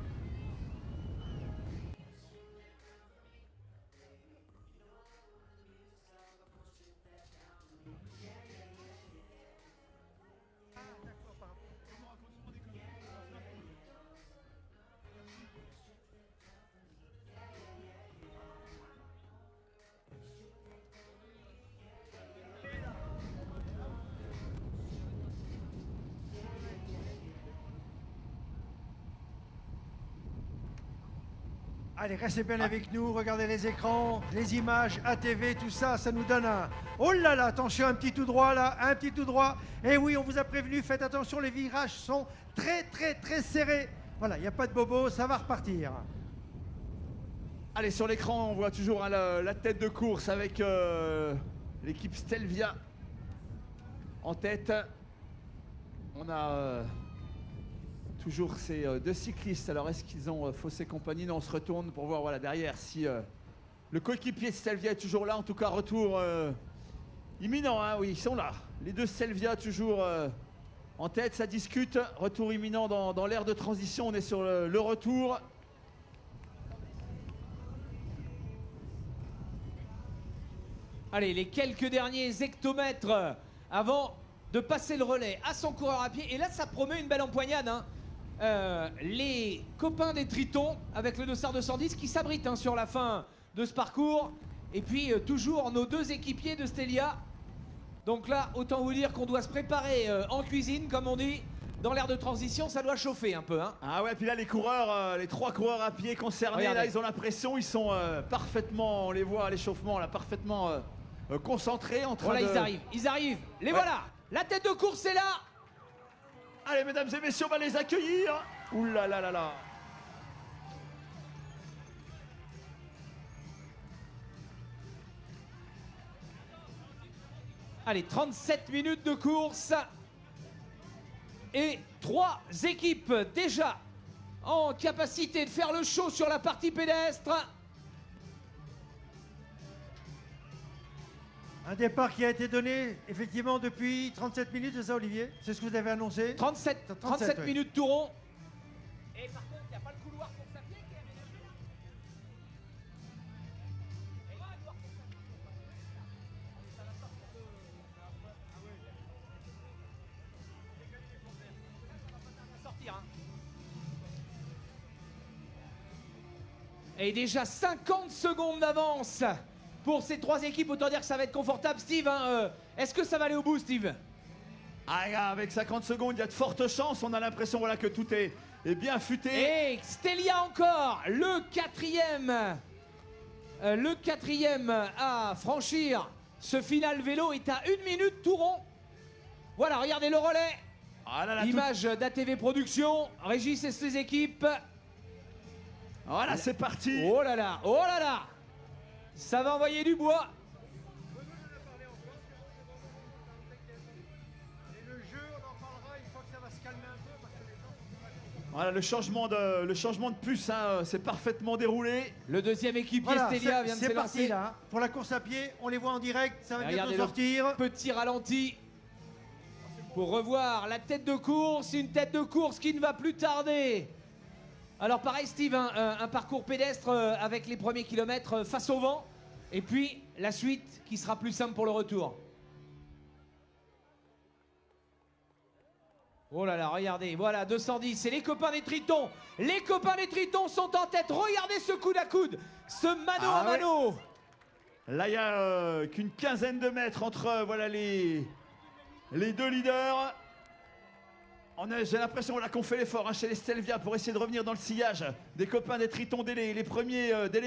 Allez, restez bien avec nous, regardez les écrans, les images, ATV, tout ça, ça nous donne un... Oh là là, attention, un petit tout droit là, un petit tout droit. Et oui, on vous a prévenu, faites attention, les virages sont très très très serrés. Voilà, il n'y a pas de bobo, ça va repartir. Allez, sur l'écran, on voit toujours hein, la tête de course avec l'équipe Stelvia en tête. On a toujours ces deux cyclistes. Alors, est-ce qu'ils ont faussé compagnie? Non, on se retourne pour voir voilà, derrière si le coéquipier de Stelvia est toujours là. En tout cas, retour imminent. Hein, oui, ils sont là. Les deux Stelvia toujours en tête. Ça discute. Retour imminent dans l'ère de transition. On est sur le retour. Allez, les quelques derniers hectomètres avant de passer le relais à son coureur à pied. Et là, ça promet une belle empoignade. Hein. Les copains des Tritons avec le dossard 210 qui s'abritent hein, sur la fin de ce parcours. Et puis, toujours nos deux équipiers de Stelvia. Donc là, autant vous dire qu'on doit se préparer en cuisine, comme on dit. Dans l'ère de transition, ça doit chauffer un peu. Hein. Ah ouais, puis là, les coureurs, les trois coureurs à pied concernés, Regardez. là, ils ont la pression. Ils sont parfaitement, on les voit à l'échauffement, là, parfaitement concentrés. En train Voilà, de... ils arrivent. Les Ouais. voilà. La tête de course est là. Allez, mesdames et messieurs, on va les accueillir. Ouh là là là là. Allez, 37 minutes de course. Et 3 équipes déjà en capacité de faire le show sur la partie pédestre. Un départ qui a été donné effectivement depuis 37 minutes, c'est ça Olivier? C'est ce que vous avez annoncé? 37 oui. minutes tout rond. Et par contre, il n'y a pas le couloir pour s'appuyer qui est aménagé. Sortir, hein. Et déjà 50 secondes d'avance pour ces 3 équipes. Autant dire que ça va être confortable. Steve, hein, est-ce que ça va aller au bout, Steve? Ah, avec 50 secondes, il y a de fortes chances. On a l'impression voilà, que tout est bien futé. Et Stelvia encore, le quatrième à franchir ce final vélo est à 1 minute tout rond. Voilà, regardez le relais. Ah là là, Image d'ATV Productions, Régis et ses équipes. Voilà, c'est parti. Oh là là, oh là là. Ça va envoyer du bois. Et le jeu, on en parlera une fois que ça va se calmer un peu parce que les gens... Voilà, le changement de puce, hein, c'est parfaitement déroulé. Le deuxième équipier Voilà, Stelvia vient de c'est parti s'élancer. là. Pour la course à pied, on les voit en direct, ça va bientôt Regardez le sortir. petit ralenti. pour revoir la tête de course, une tête de course qui ne va plus tarder. Alors pareil Steve, un parcours pédestre avec les premiers kilomètres face au vent, et puis la suite qui sera plus simple pour le retour. Oh là là, regardez, voilà, 210, c'est les copains des Tritons. Les copains des Tritons sont en tête, regardez ce coude à coude, ce mano à mano. Là, il n'y a qu'une quinzaine de mètres entre voilà, les deux leaders. J'ai l'impression qu'on fait l'effort chez les Stelvia pour essayer de revenir dans le sillage des copains des Tritons dès les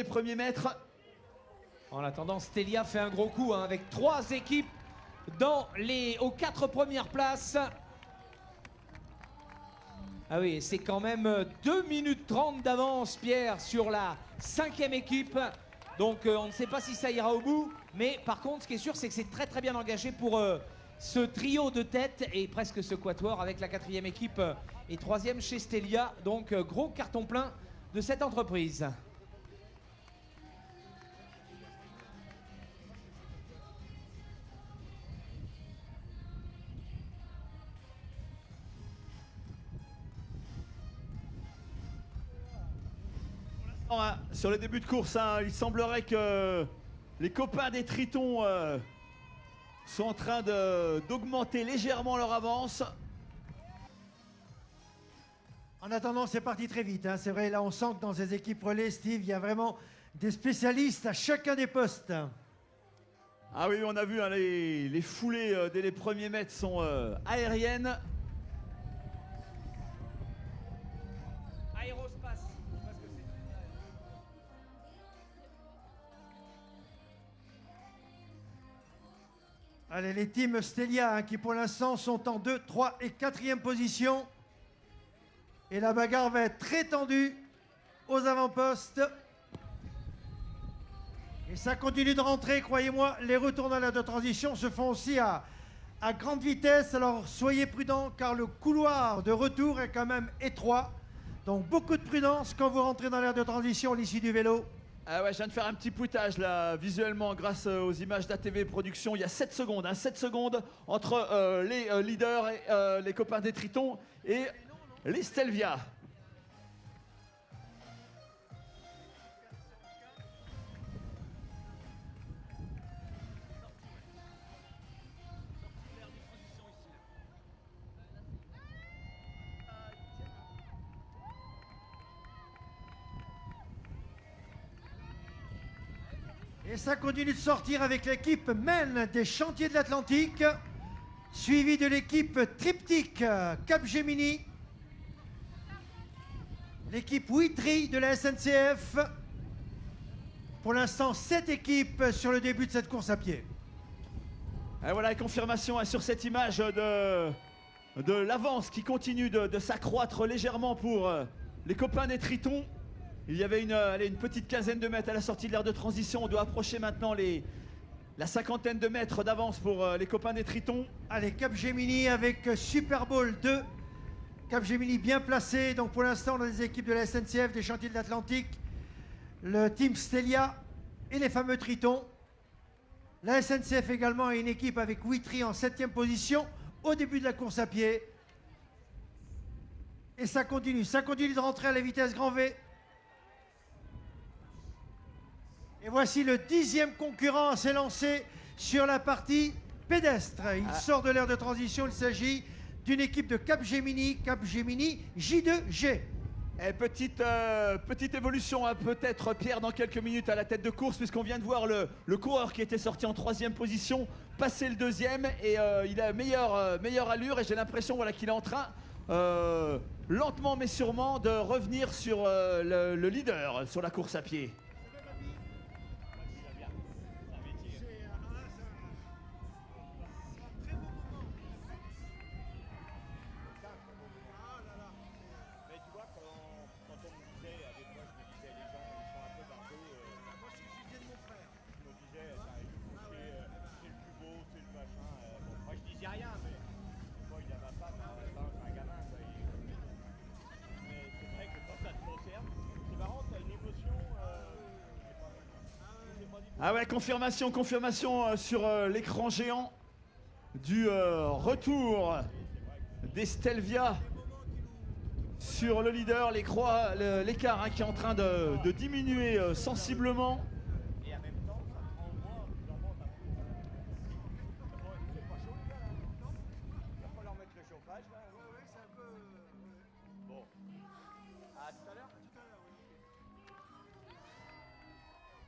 premiers mètres. En attendant, Stelia fait un gros coup avec 3 équipes aux 4 premières places. Ah oui, c'est quand même 2 minutes 30 d'avance, Pierre, sur la 5e équipe. Donc on ne sait pas si ça ira au bout. Mais par contre, ce qui est sûr, c'est que c'est très très bien engagé pour ce trio de tête et presque ce quatuor avec la 4e équipe et 3e chez Stelia. Donc gros carton plein de cette entreprise. Sur le début de course, il semblerait que les copains des Tritons sont en train d'augmenter légèrement leur avance. En attendant, c'est parti très vite. C'est vrai, là, on sent que dans ces équipes relais, Steve, il y a vraiment des spécialistes à chacun des postes. Ah oui, on a vu, les foulées dès les premiers mètres sont aériennes. Aérospace. Allez, les teams Stelia qui pour l'instant sont en 2, 3 et 4e position. Et la bagarre va être très tendue aux avant-postes. Et ça continue de rentrer, croyez-moi, les retournages de transition se font aussi à grande vitesse. Alors soyez prudents car le couloir de retour est quand même étroit. Donc beaucoup de prudence quand vous rentrez dans l'aire de transition à l'issue du vélo. Ah ouais, je viens de faire un petit pouitage là, visuellement, grâce aux images d'ATV Production. Il y a 7 secondes, 7 secondes entre les leaders et les copains des Tritons et les Stelvia. Et ça continue de sortir avec l'équipe Men des Chantiers de l'Atlantique, suivie de l'équipe Triptyque Capgemini, l'équipe Witry de la SNCF. Pour l'instant, 7 équipes sur le début de cette course à pied. Et voilà, confirmation sur cette image de l'avance qui continue de s'accroître légèrement pour les copains des Tritons. Il y avait une petite quinzaine de mètres à la sortie de l'aire de transition. On doit approcher maintenant la 50aine de mètres d'avance pour les copains des Tritons. Allez, Capgemini avec Super Bowl 2. Capgemini bien placé. Donc pour l'instant, on a des équipes de la SNCF, des Chantiers de l'Atlantique, le team Stelia et les fameux Tritons. La SNCF également a une équipe avec Witry en 7e position au début de la course à pied. Et ça continue de rentrer à la vitesse grand V. Et voici le 10e concurrent à s'élancer sur la partie pédestre. Il sort de l'aire de transition. Il s'agit d'une équipe de Capgemini J2G. Et petite évolution, peut-être Pierre dans quelques minutes à la tête de course, puisqu'on vient de voir le coureur qui était sorti en 3e position passer le 2e et il a meilleure allure et j'ai l'impression qu'il est en train lentement mais sûrement de revenir sur le leader sur la course à pied. Ah ouais, confirmation sur l'écran géant. du retour des Stelvia sur le leader, l'écart qui est en train de diminuer sensiblement.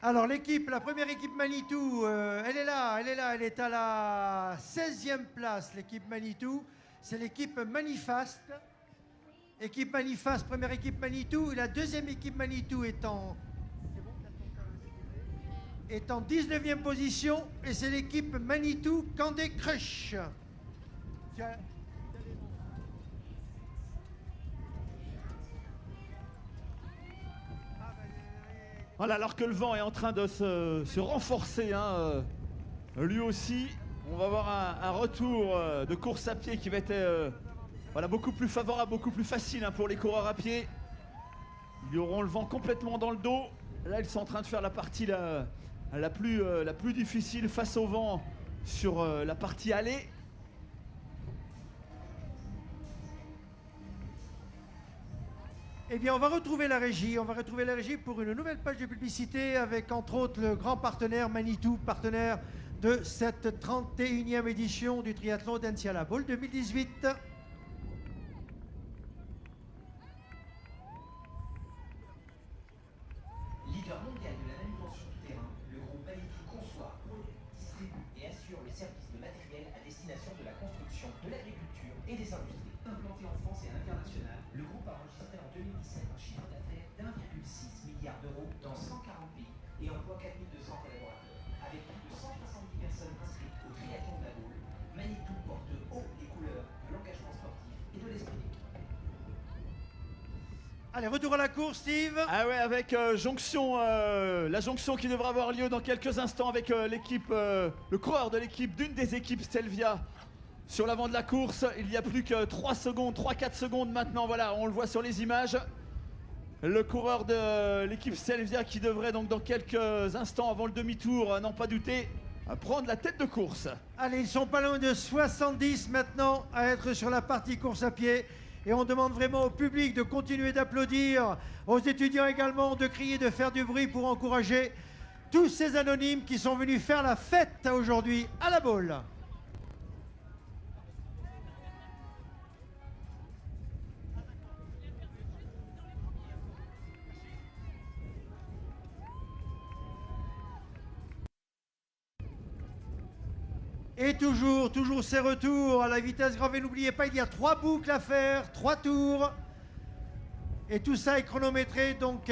Alors l'équipe, la première équipe Manitou, elle est là, elle est à la 16e place, l'équipe Manitou. C'est l'équipe Manifast. Équipe Manifast, première équipe Manitou. Et la deuxième équipe Manitou est en 19e position. Et c'est l'équipe Manitou Candy Crush. Voilà, alors que le vent est en train de se renforcer, lui aussi, on va avoir un retour de course à pied qui va être voilà, beaucoup plus favorable, beaucoup plus facile pour les coureurs à pied. Ils auront le vent complètement dans le dos. Là, ils sont en train de faire la partie la plus difficile face au vent sur la partie allée. Eh bien, on va retrouver la régie. On va retrouver la régie pour une nouvelle page de publicité avec, entre autres, le grand partenaire Manitou, partenaire de cette 31e édition du triathlon d'Annecy-à-la Baule 2018. Leader mondial de la manutention du terrain, le groupe Manitou conçoit, produit, distribue et assure le service de matériel à destination de la construction, de l'agriculture et des industries. Implanté en France et à l'international, le groupe a enregistré en 2017 un chiffre d'affaires d'1,6 milliard d'euros dans 140 pays et emploie 4200 collaborateurs. Avec plus de 170 personnes inscrites au triathlon de la Baule, Manitou porte haut les couleurs de l'engagement sportif et de l'esprit d'équipe. Allez, retour à la course, Steve. Ah ouais, avec la jonction qui devra avoir lieu dans quelques instants avec l'équipe, le coureur de l'équipe, d'une des équipes Stelvia sur l'avant de la course. Il n'y a plus que 3-4 secondes maintenant, voilà, on le voit sur les images. Le coureur de l'équipe Stelvia qui devrait donc dans quelques instants avant le demi-tour, n'en pas douter, prendre la tête de course. Allez, ils sont pas loin de 70 maintenant à être sur la partie course à pied. Et on demande vraiment au public de continuer d'applaudir, aux étudiants également de crier, de faire du bruit pour encourager tous ces anonymes qui sont venus faire la fête aujourd'hui à la Baule. Et toujours ces retours à la vitesse grand V. N'oubliez pas, il y a 3 boucles à faire, 3 tours. Et tout ça est chronométré, donc,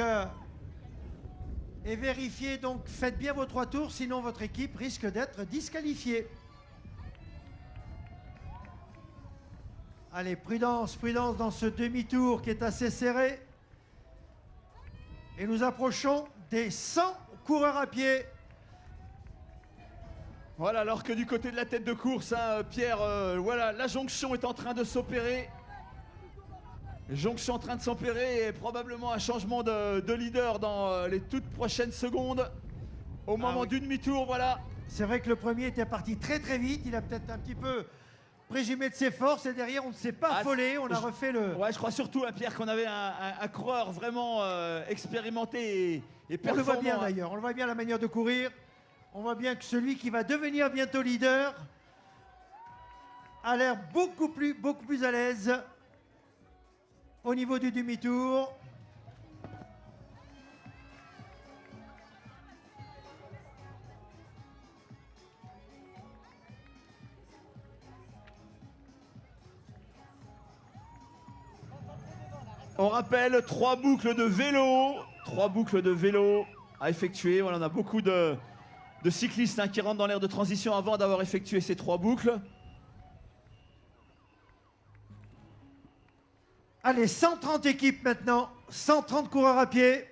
et vérifié. Donc, faites bien vos 3 tours, sinon votre équipe risque d'être disqualifiée. Allez, prudence, prudence dans ce demi-tour qui est assez serré. Et nous approchons des 100 coureurs à pied. Voilà, alors que du côté de la tête de course, Pierre, voilà, la jonction est en train de s'opérer. Jonction en train de s'opérer et probablement un changement de leader dans les toutes prochaines secondes. Au moment du demi-tour, voilà. C'est vrai que le premier était parti très très vite. Il a peut-être un petit peu présumé de ses forces et derrière on ne s'est pas affolé. On a refait le... Ouais, je crois surtout, Pierre, qu'on avait un coureur vraiment expérimenté et performant. On le voit bien d'ailleurs, on le voit bien la manière de courir. On voit bien que celui qui va devenir bientôt leader a l'air beaucoup plus à l'aise au niveau du demi-tour. On rappelle 3 boucles de vélo. 3 boucles de vélo à effectuer. Voilà, on a beaucoup de cyclistes qui rentrent dans l'aire de transition avant d'avoir effectué ces 3 boucles. Allez, 130 équipes maintenant, 130 coureurs à pied.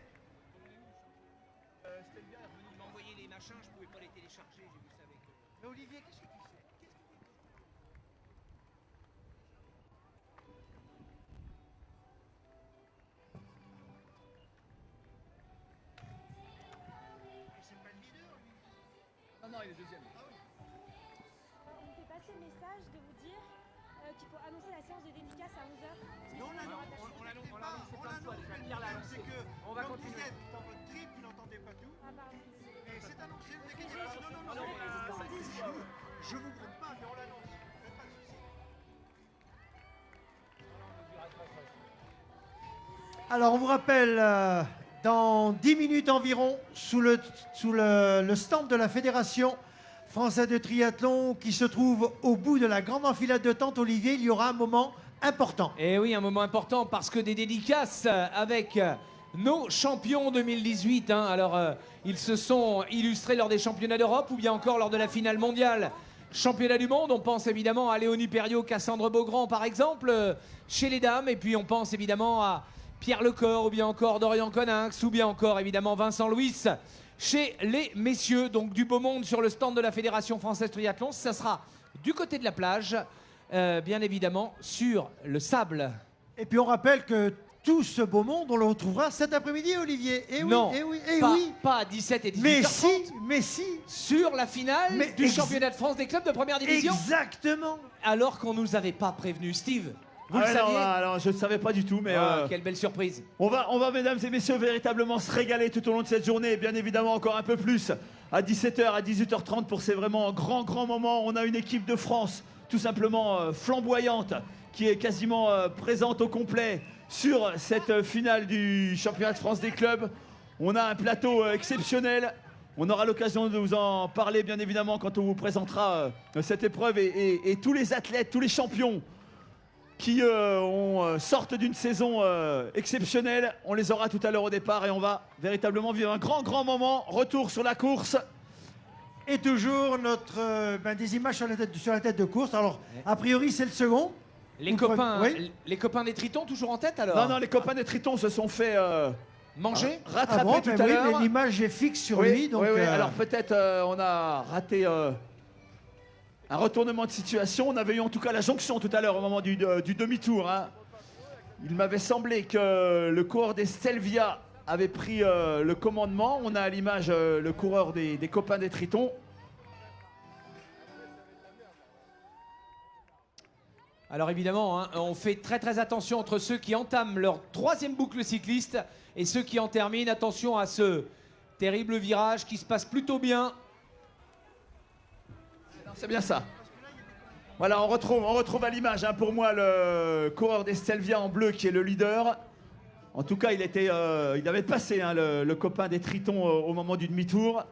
Olivier, qu'est-ce que tu fais? C'est pas le leader, lui. Non, il est deuxième. On n'était pas passé le message de vous dire qu'il faut annoncer la séance de dédicace à 11h. Non, on l'annonce plein de fois déjà. Pierre l'a annoncé. C'est que comme vous êtes dans votre trip, vous n'entendez pas tout. Ah, pardon, désolé. Et c'est annoncé, vous inquiétez pas. Non. Je vous gronde pas, mais on l'annonce. Faites pas de soucis. Alors, on vous rappelle, dans 10 minutes environ, sous le stand de la Fédération française de triathlon qui se trouve au bout de la grande enfilade de tentes, Olivier, il y aura un moment important. Et oui, un moment important parce que des dédicaces avec nos champions 2018. Alors, ils se sont illustrés lors des championnats d'Europe ou bien encore lors de la finale mondiale. Championnat du monde, on pense évidemment à Léonie Perriot, Cassandre Beaugrand par exemple, chez les dames. Et puis on pense évidemment à Pierre Lecor ou bien encore Dorian Coninx ou bien encore évidemment Vincent Louis chez les messieurs. Donc du beau monde sur le stand de la Fédération française triathlon. Ça sera du côté de la plage, bien évidemment sur le sable. Et puis on rappelle que tout ce beau monde, on le retrouvera cet après-midi, Olivier. Et oui, non, et oui, et pas, oui. pas à 17 et 18h30. Mais si. Sur la finale du championnat de France des clubs de première division. Exactement. Alors qu'on nous avait pas prévenu. Steve, vous le saviez? Alors, je ne savais pas du tout, mais... quelle belle surprise. On va, mesdames et messieurs, véritablement se régaler tout au long de cette journée. Et bien évidemment, encore un peu plus à 17h, à 18h30 pour ces vraiment grands moments. On a une équipe de France tout simplement flamboyante qui est quasiment présente au complet sur cette finale du championnat de France des clubs. On a un plateau exceptionnel. On aura l'occasion de vous en parler, bien évidemment, quand on vous présentera cette épreuve et tous les athlètes, tous les champions qui sortent d'une saison exceptionnelle. On les aura tout à l'heure au départ et on va véritablement vivre un grand moment. Retour sur la course. Et toujours des images sur la tête de course. Alors, a priori, c'est le second. Les copains des Tritons, toujours en tête alors? Non, les copains des Tritons se sont fait manger, rattraper tout à l'heure. Mais l'image est fixe sur lui. Donc, Alors peut-être on a raté un retournement de situation. On avait eu en tout cas la jonction tout à l'heure au moment du demi-tour. Hein. Il m'avait semblé que le coureur des Stelvia avait pris le commandement. On a à l'image le coureur des copains des Tritons. Alors évidemment, hein, on fait très attention entre ceux qui entament leur troisième boucle cycliste et ceux qui en terminent. Attention à ce terrible virage qui se passe plutôt bien. C'est bien ça. Voilà, on retrouve à l'image hein, pour moi le coureur des Stelvia en bleu qui est le leader. En tout cas, il avait passé hein, le copain des Tritons au moment du demi-tour.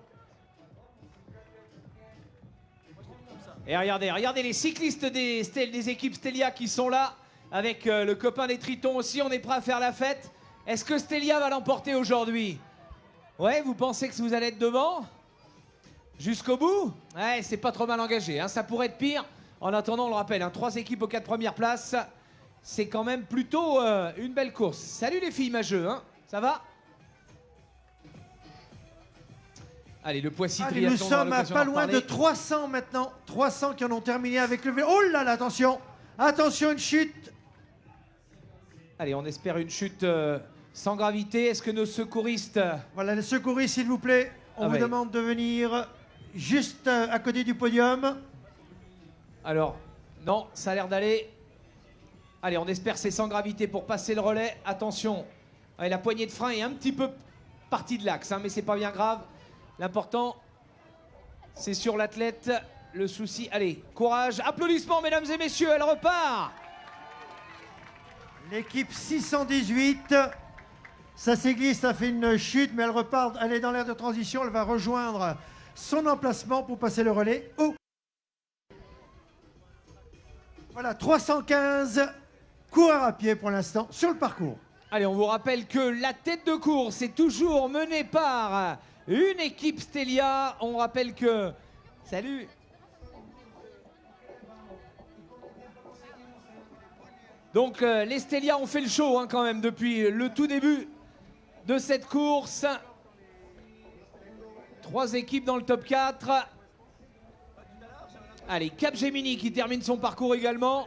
Et regardez les cyclistes des équipes Stelia qui sont là, avec le copain des Tritons aussi. On est prêt à faire la fête. Est-ce que Stelia va l'emporter aujourd'hui? Ouais, vous pensez que vous allez être devant? Jusqu'au bout? Ouais, c'est pas trop mal engagé. Hein. Ça pourrait être pire. En attendant, on le rappelle, hein, 3 équipes aux 4 premières places. C'est quand même plutôt une belle course. Salut les filles majeux, hein. Ça va? Allez, le Poissy Triathlon. Nous sommes à pas loin de 300 maintenant. 300 qui en ont terminé avec le vélo. Oh là là, attention. Attention, une chute. Allez, on espère une chute sans gravité. Est-ce que nos secouristes... Voilà, les secouristes, s'il vous plaît. On vous demande de venir juste à côté du podium. Alors, non, ça a l'air d'aller. Allez, on espère c'est sans gravité pour passer le relais. Attention. Allez, la poignée de frein est un petit peu partie de l'axe, hein, mais c'est pas bien grave. L'important, c'est sur l'athlète. Le souci, allez, courage. Applaudissements, mesdames et messieurs, elle repart. L'équipe 618, sa cycliste a fait une chute, mais elle repart, elle est dans l'aire de transition, elle va rejoindre son emplacement pour passer le relais. Oh. Voilà, 315 coureurs à pied pour l'instant sur le parcours. Allez, on vous rappelle que la tête de course est toujours menée par une équipe Stelia. On rappelle que... Salut. Donc les Stelia ont fait le show hein, quand même depuis le tout début de cette course. 3 équipes dans le top 4. Allez, Capgemini qui termine son parcours également.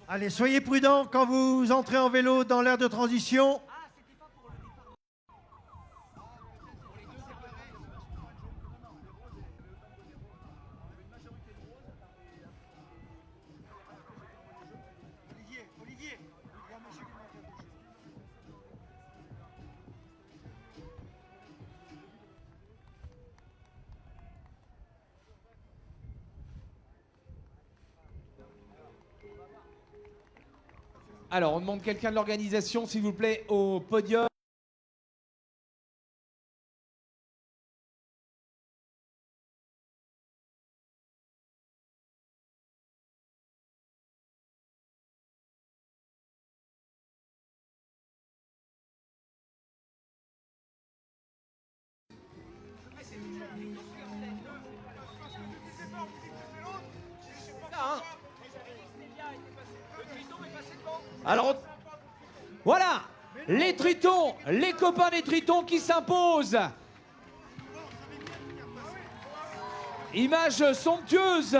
Allez, soyez prudents quand vous entrez en vélo dans l'aire de transition. Alors, on demande quelqu'un de l'organisation, s'il vous plaît, au podium. Alors, voilà, les Tritons, les copains des Tritons qui s'imposent. Image somptueuse.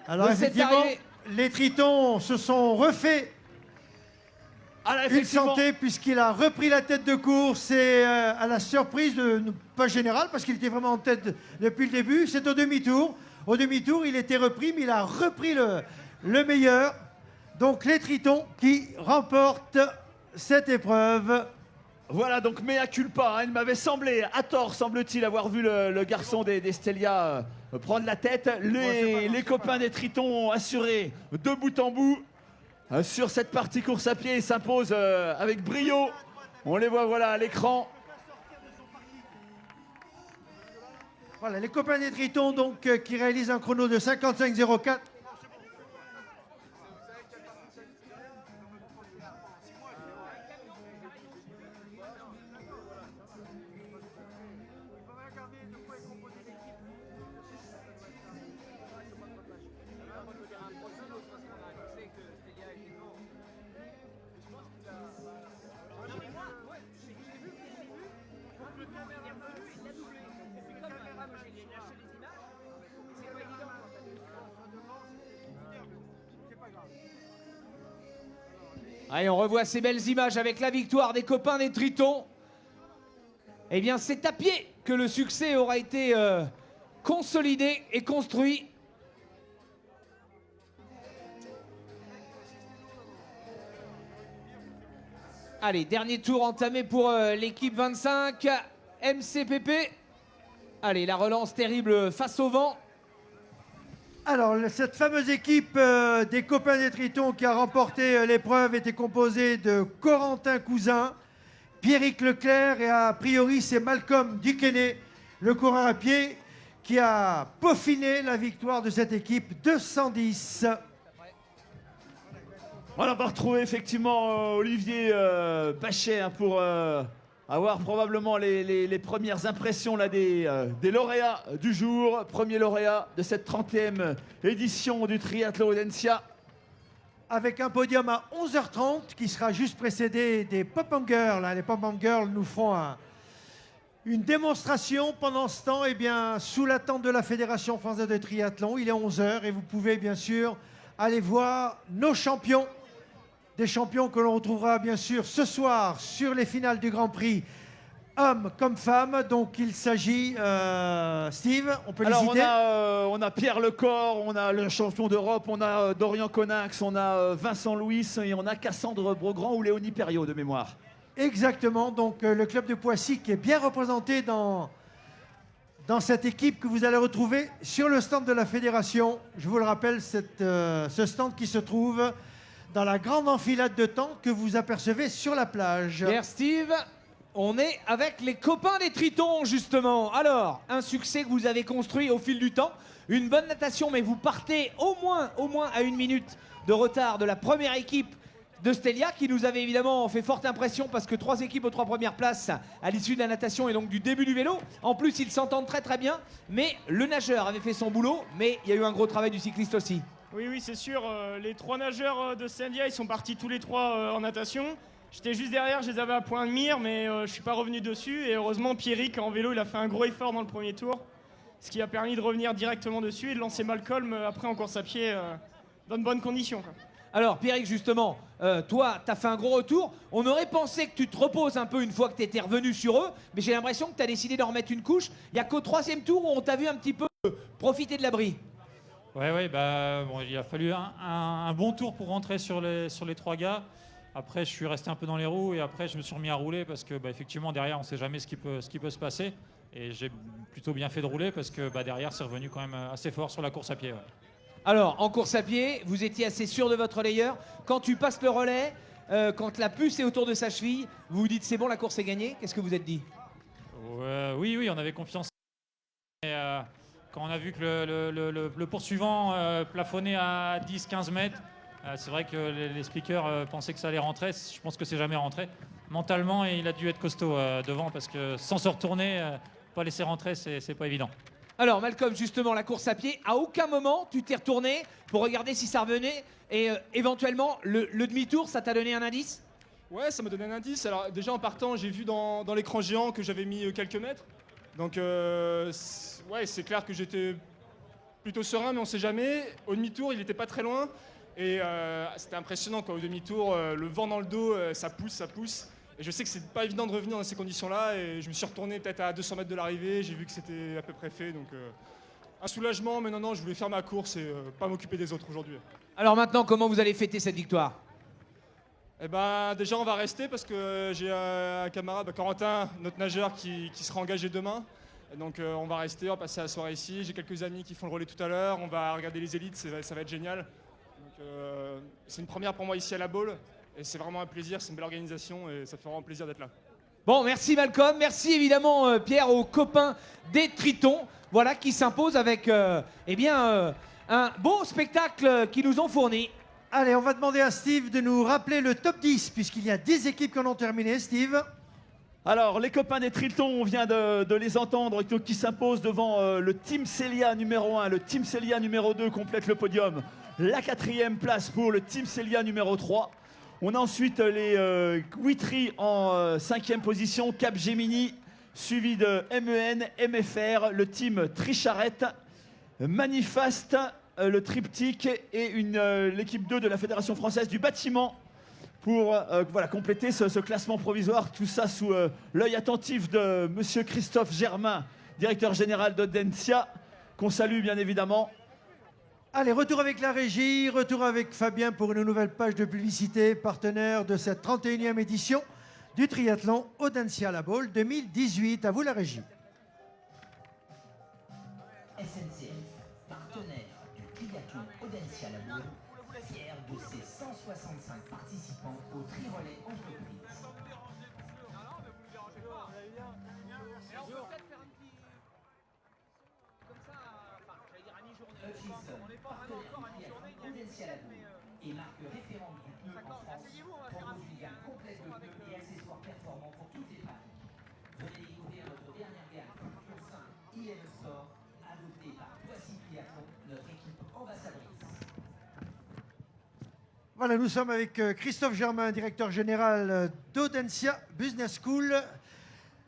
Alors de cette effectivement, arrivée. les Tritons se sont refaits une santé puisqu'il a repris la tête de course et à la surprise, pas générale parce qu'il était vraiment en tête depuis le début, c'est au demi-tour. Au demi-tour, il était repris, mais il a repris le meilleur. Donc les Tritons qui remportent cette épreuve. Voilà, donc mea culpa, hein, il m'avait semblé, à tort semble-t-il, avoir vu le garçon des Stelvia prendre la tête. Les copains des Tritons ont assuré de bout en bout sur cette partie course à pied. Ils s'imposent avec brio. On les voit voilà à l'écran. Voilà, les copains des Tritons donc, qui réalisent un chrono de 55,04. Allez, on revoit ces belles images avec la victoire des copains des Tritons. Eh bien, c'est à pied que le succès aura été consolidé et construit. Allez, dernier tour entamé pour l'équipe 25, MCPP. Allez, la relance terrible face au vent. Alors, cette fameuse équipe des copains des Tritons qui a remporté l'épreuve était composée de Corentin Cousin, Pierrick Leclerc et a priori c'est Malcolm Duquesne, le coureur à pied, qui a peaufiné la victoire de cette équipe 210. On va retrouver effectivement Olivier Bachet hein, pour avoir probablement les premières impressions là, des lauréats du jour. Premier lauréat de cette 30e édition du triathlon Audencia. Avec un podium à 11h30 qui sera juste précédé des Pom-Pom Girls. Les Pom-Pom Girls nous feront une démonstration pendant ce temps, eh bien, sous l'attente de la Fédération française de triathlon. Il est 11h et vous pouvez bien sûr aller voir nos champions. Des champions que l'on retrouvera bien sûr ce soir sur les finales du Grand Prix, hommes comme femmes. Donc il s'agit, Steve, on peut les citer. On a Pierre Lecor, on a le champion d'Europe, on a Dorian Coninx, on a Vincent Louis et on a Cassandre Brogrand ou Léonie Perriot de mémoire. Exactement, donc le club de Poissy qui est bien représenté dans cette équipe que vous allez retrouver sur le stand de la Fédération. Je vous le rappelle, ce stand qui se trouve dans la grande enfilade de tentes que vous apercevez sur la plage. Pierre Steve, on est avec les copains des Tritons, justement. Alors, un succès que vous avez construit au fil du temps. Une bonne natation, mais vous partez au moins à 1 minute de retard de la première équipe de Stelvia, qui nous avait évidemment fait forte impression parce que 3 équipes aux 3 premières places à l'issue de la natation et donc du début du vélo. En plus, ils s'entendent très très bien, mais le nageur avait fait son boulot, mais il y a eu un gros travail du cycliste aussi. Oui, c'est sûr. Les 3 nageurs de Stelvia, ils sont partis tous les 3 en natation. J'étais juste derrière, je les avais à point de mire, mais je suis pas revenu dessus. Et heureusement, Pierrick, en vélo, il a fait un gros effort dans le premier tour, ce qui a permis de revenir directement dessus et de lancer Malcolm après en course à pied dans de bonnes conditions, quoi. Alors, Pierrick, justement, toi, tu as fait un gros retour. On aurait pensé que tu te reposes un peu une fois que tu étais revenu sur eux, mais j'ai l'impression que tu as décidé d'en remettre une couche. Il n'y a qu'au 3e tour où on t'a vu un petit peu profiter de l'abri. Ouais, bah, bon, il a fallu un bon tour pour rentrer sur les 3 gars. Après, je suis resté un peu dans les roues et après, je me suis remis à rouler parce que, bah, effectivement, derrière, on ne sait jamais ce qui peut se passer. Et j'ai plutôt bien fait de rouler parce que bah, derrière, c'est revenu quand même assez fort sur la course à pied. Ouais. Alors, en course à pied, vous étiez assez sûr de votre relayeur. Quand tu passes le relais, quand la puce est autour de sa cheville, vous vous dites c'est bon, la course est gagnée. Qu'est-ce que vous êtes dit? Oui, on avait confiance. Et, quand on a vu que le poursuivant plafonnait à 10-15 mètres, c'est vrai que les speakers pensaient que ça allait rentrer. Je pense que c'est jamais rentré. Mentalement, il a dû être costaud devant parce que sans se retourner, pas laisser rentrer, c'est pas évident. Alors, Malcolm, justement, la course à pied, à aucun moment tu t'es retourné pour regarder si ça revenait et éventuellement le demi-tour, ça t'a donné un indice? Ouais, ça m'a donné un indice. Alors déjà en partant, j'ai vu dans l'écran géant que j'avais mis quelques mètres. Donc ouais, c'est clair que j'étais plutôt serein, mais on sait jamais. Au demi-tour, il n'était pas très loin. Et c'était impressionnant quoi. Au demi-tour, le vent dans le dos, ça pousse. Et je sais que c'est pas évident de revenir dans ces conditions-là. Et je me suis retourné peut-être à 200 mètres de l'arrivée. J'ai vu que c'était à peu près fait. Donc un soulagement, mais non, je voulais faire ma course et pas m'occuper des autres aujourd'hui. Alors maintenant, comment vous allez fêter cette victoire? Eh ben, déjà, on va rester parce que j'ai un camarade, Corentin, notre nageur, qui sera engagé demain. Et donc, on va rester, on va passer la soirée ici. J'ai quelques amis qui font le relais tout à l'heure. On va regarder les élites, ça va être génial. Donc, c'est une première pour moi ici à la Baule. Et c'est vraiment un plaisir, c'est une belle organisation et ça fait vraiment plaisir d'être là. Bon, merci Malcolm. Merci évidemment, Pierre, aux copains des Tritons. Voilà, qui s'imposent avec un beau spectacle qu'ils nous ont fourni. Allez, on va demander à Steve de nous rappeler le top 10, puisqu'il y a 10 équipes qui en ont terminé. Steve? Alors, les copains des Tritons, on vient de les entendre, qui s'imposent devant le Team Célia numéro 1. Le Team Célia numéro 2 complète le podium. La 4e place pour le Team Célia numéro 3. On a ensuite les Guitry en 5e position, Capgemini, suivi de MEN, MFR, le Team Tricharette, Manifast, le triptyque et l'équipe 2 de la Fédération française du bâtiment pour compléter ce classement provisoire. Tout ça sous l'œil attentif de monsieur Christophe Germain, directeur général d'Audencia, qu'on salue bien évidemment. Allez, retour avec la régie, retour avec Fabien pour une nouvelle page de publicité, partenaire de cette 31e édition du triathlon Audencia La Baule 2018. À vous la régie. SNCF, partenaire du triathlon Audencia La Baule, fier de ses 165 participants au tri-relais entreprise. Hutchison, partenaire du triathlon Audencia La Baule et marque référente du pneu en France, propose une gamme complète de pneus et accessoires performants pour toutes les pratiques. Venez découvrir notre dernière gamme Fusion 5 IM Sport, adoptée par Poissy Triathlon, notre équipe ambassadrice. Voilà, nous sommes avec Christophe Germain, directeur général d'Audencia Business School.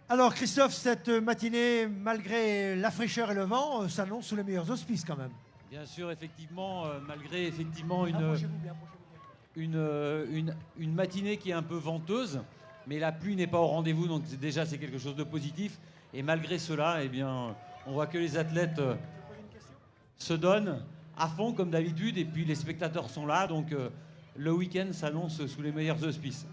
Alors Christophe, cette matinée, malgré la fraîcheur et le vent, s'annonce sous les meilleurs auspices quand même. Bien sûr, effectivement, malgré effectivement une matinée qui est un peu venteuse, mais la pluie n'est pas au rendez-vous, donc déjà c'est quelque chose de positif. Et malgré cela, eh bien, on voit que les athlètes se donnent à fond comme d'habitude, et puis les spectateurs sont là, donc le week-end s'annonce sous les meilleurs auspices.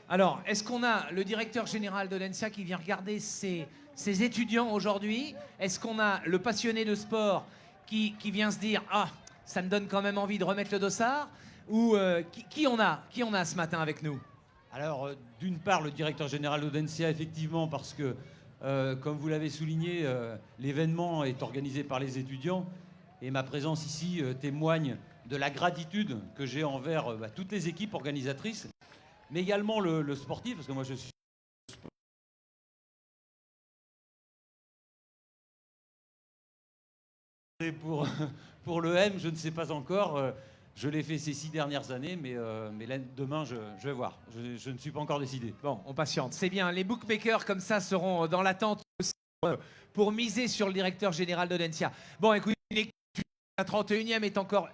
Alors, est-ce qu'on a le directeur général d'Audencia qui vient regarder ses étudiants aujourd'hui? Est-ce qu'on a le passionné de sport qui vient se dire « Ah, ça me donne quand même envie de remettre le dossard » Ou qui on a ce matin avec nous? Alors, d'une part, le directeur général d'Audencia, effectivement, parce que, comme vous l'avez souligné, l'événement est organisé par les étudiants, et ma présence ici témoigne de la gratitude que j'ai envers toutes les équipes organisatrices, mais également le sportif, parce que moi je suis pour le M, je ne sais pas encore. Je l'ai fait ces 6 dernières années, mais demain, je vais voir. Je ne suis pas encore décidé. Bon, on patiente. C'est bien. Les bookmakers, comme ça, seront dans l'attente pour miser sur le directeur général d'Audencia. Bon, écoutez, la 31e est encore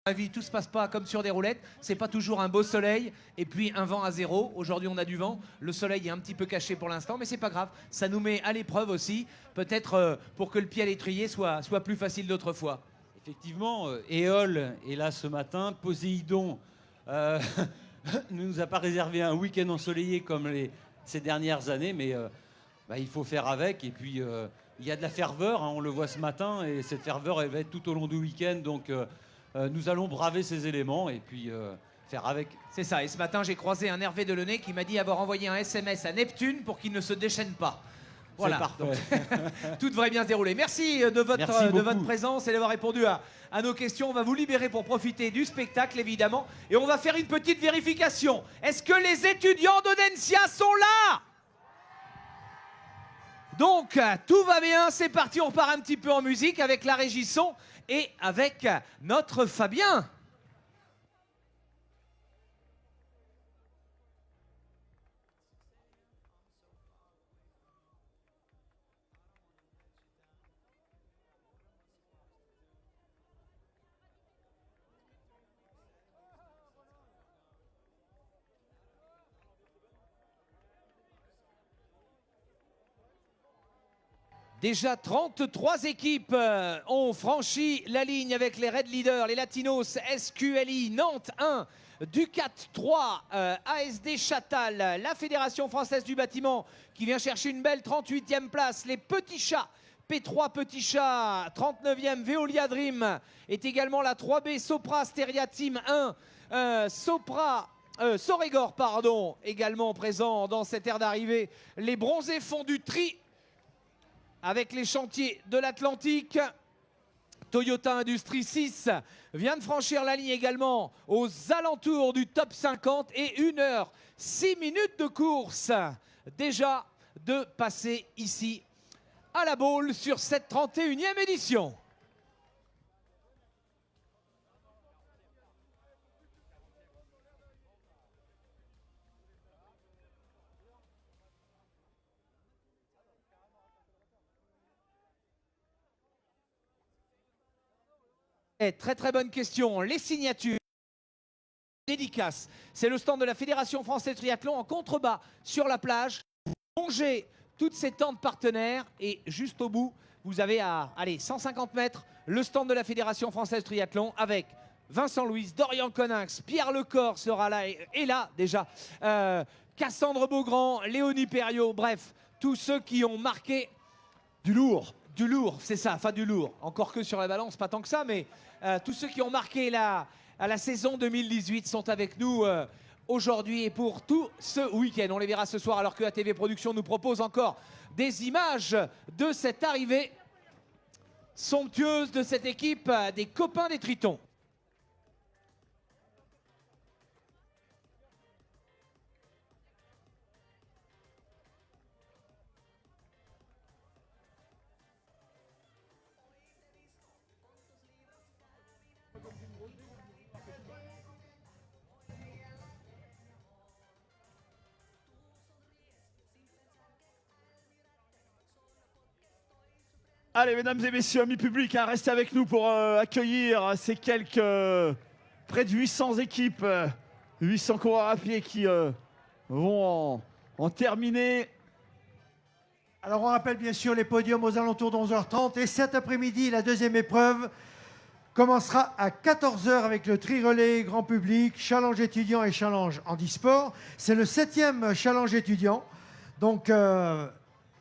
La vie, tout se passe pas comme sur des roulettes. C'est pas toujours un beau soleil et puis un vent à zéro. Aujourd'hui, on a du vent. Le soleil est un petit peu caché pour l'instant, mais c'est pas grave. Ça nous met à l'épreuve aussi, peut-être pour que le pied à l'étrier soit plus facile d'autrefois. Effectivement, Éole est là ce matin. Poséidon ne nous a pas réservé un week-end ensoleillé comme ces dernières années, mais il faut faire avec. Et puis, il y a de la ferveur, hein, on le voit ce matin, et cette ferveur, elle va être tout au long du week-end. Donc, nous allons braver ces éléments et puis faire avec. C'est ça. Et ce matin, j'ai croisé un Hervé Delaunay qui m'a dit avoir envoyé un SMS à Neptune pour qu'il ne se déchaîne pas. Voilà, parfait. donc, tout devrait bien se dérouler. Merci de votre présence et d'avoir répondu à nos questions. On va vous libérer pour profiter du spectacle, évidemment. Et on va faire une petite vérification. Est-ce que les étudiants d'Audencia sont là? Donc, tout va bien. C'est parti, on part un petit peu en musique avec la régie son et avec notre Fabien. Déjà 33 équipes ont franchi la ligne avec les Red Leaders, les Latinos, SQLI, Nantes 1, Ducat 3, ASD Châtal, la Fédération Française du Bâtiment qui vient chercher une belle 38e place, les Petits Chats, P3 Petits Chats, 39e, Veolia Dream est également la 3B Sopra Steria Team 1, Sorégor, pardon, également présent dans cette aire d'arrivée, les Bronzés Fondus Tri, avec les chantiers de l'Atlantique. Toyota Industrie 6 vient de franchir la ligne également aux alentours du top 50 et 1 heure 6 minutes de course déjà de passer ici à la Baule sur cette 31e édition. Très très bonne question. Les signatures, dédicaces, c'est le stand de la Fédération Française de Triathlon en contrebas sur la plage. Longez toutes ces tentes partenaires et juste au bout, vous avez à 150 mètres le stand de la Fédération Française de Triathlon avec Vincent Louis, Dorian Coninx, Pierre Lecor sera là et là déjà, Cassandre Beaugrand, Léonie Perriot, bref, tous ceux qui ont marqué du lourd. Du lourd, c'est ça, enfin du lourd. Encore que sur la balance, pas tant que ça, mais tous ceux qui ont marqué la saison 2018 sont avec nous aujourd'hui et pour tout ce week-end. On les verra ce soir alors que ATV Productions nous propose encore des images de cette arrivée somptueuse de cette équipe des copains des Tritons. Allez, mesdames et messieurs, amis publics, hein, restez avec nous pour accueillir ces près de 800 équipes, 800 coureurs à pied qui vont en terminer. Alors on rappelle bien sûr les podiums aux alentours de 11h30 et cet après-midi, la deuxième épreuve commencera à 14h avec le tri-relais grand public, challenge étudiant et challenge handisport. C'est le 7e challenge étudiant. Donc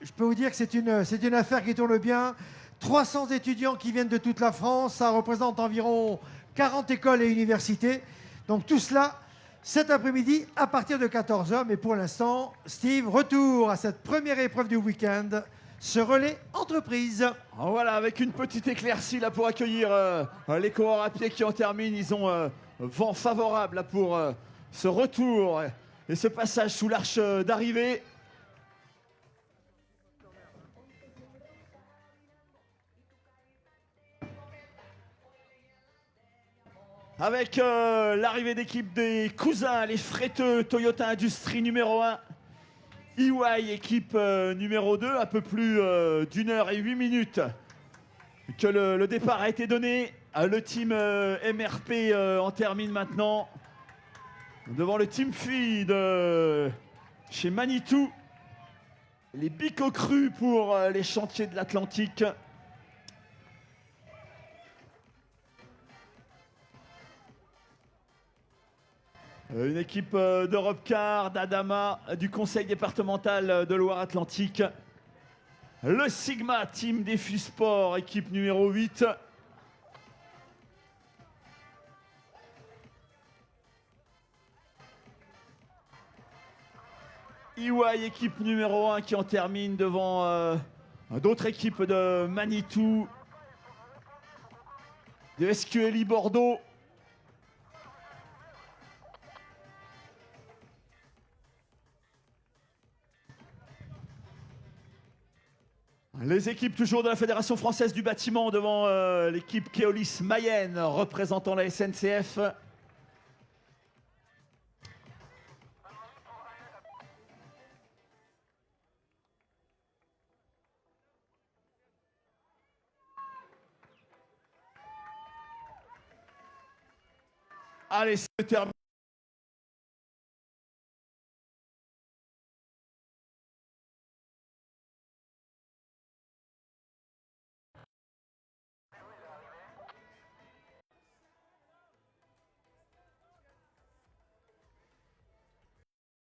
je peux vous dire que c'est une affaire qui tourne bien. 300 étudiants qui viennent de toute la France. Ça représente environ 40 écoles et universités. Donc tout cela cet après-midi à partir de 14h. Mais pour l'instant, Steve, retour à cette première épreuve du week-end, ce relais entreprise. Voilà, avec une petite éclaircie là pour accueillir les coureurs à pied qui en terminent. Ils ont vent favorable là, pour ce retour et ce passage sous l'arche d'arrivée. Avec l'arrivée d'équipe des cousins, les fretteux Toyota Industrie numéro 1, EY équipe numéro 2, un peu plus d'1 heure et 8 minutes que le départ a été donné. Le team MRP en termine maintenant. Devant le team FI de chez Manitou. Les bicots crus pour les chantiers de l'Atlantique. Une équipe d'Europecar, d'Adama, du conseil départemental de Loire-Atlantique. Le Sigma Team Défi Sport, équipe numéro 8. EY, équipe numéro 1 qui en termine devant d'autres équipes de Manitou, de SQLI Bordeaux. Les équipes toujours de la Fédération Française du Bâtiment devant l'équipe Keolis Mayenne représentant la SNCF. Allez, c'est terminé.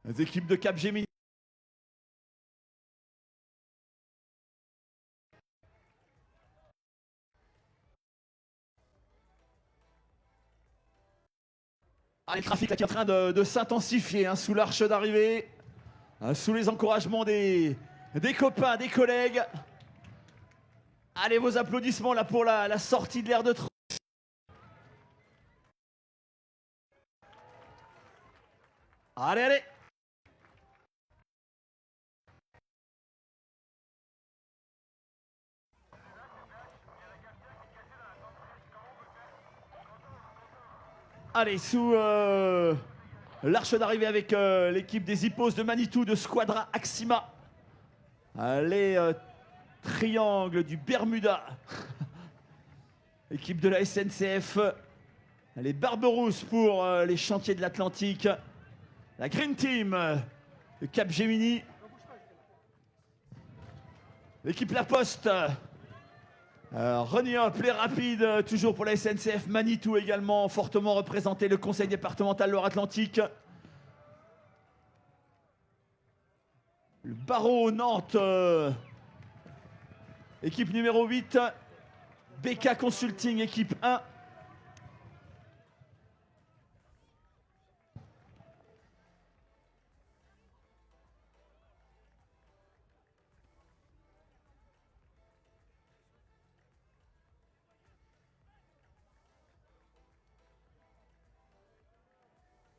Les équipes de Capgemini. Ah, le trafic là, qui est en train de s'intensifier hein, sous l'arche d'arrivée, sous les encouragements des copains, des collègues. Allez, vos applaudissements là pour la sortie de l'aire de trou. Allez, allez. Allez, sous l'arche d'arrivée avec l'équipe des Hippos de Manitou de Squadra Axima. Les triangles du Bermuda. Équipe de la SNCF. Les Barberousse pour les chantiers de l'Atlantique. La Green Team de Capgemini. L'équipe La Poste. René Hop, les rapides, toujours pour la SNCF. Manitou également, fortement représenté, le conseil départemental Loire-Atlantique. Le Barreau Nantes, équipe numéro 8. BK Consulting, équipe 1.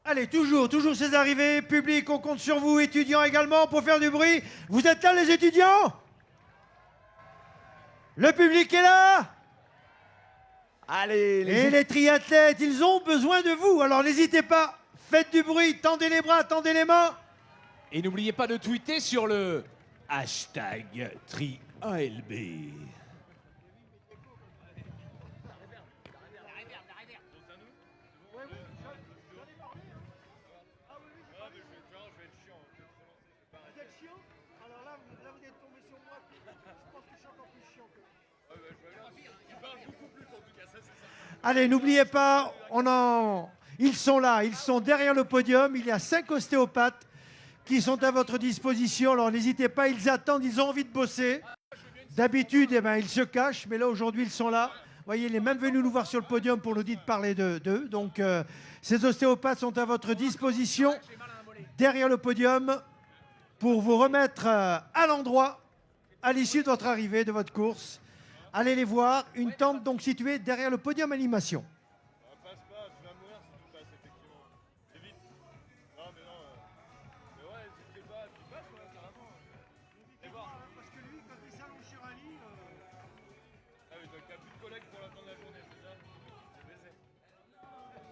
Allez, toujours ces arrivées. Public, on compte sur vous. Étudiants également pour faire du bruit. Vous êtes là, les étudiants? Le public est là? Allez, et les triathlètes, ils ont besoin de vous. Alors n'hésitez pas. Faites du bruit. Tendez les bras, tendez les mains. Et n'oubliez pas de tweeter sur le hashtag TriALB. Allez, n'oubliez pas, ils sont là, ils sont derrière le podium. Il y a 5 ostéopathes qui sont à votre disposition. Alors n'hésitez pas, ils attendent, ils ont envie de bosser. D'habitude, ils se cachent, mais là, aujourd'hui, ils sont là. Vous voyez, il est même venu nous voir sur le podium pour nous dire de parler d'eux. Donc, ces ostéopathes sont à votre disposition derrière le podium pour vous remettre à l'endroit à l'issue de votre arrivée, de votre course. Allez les voir, une tente donc située derrière le podium animation.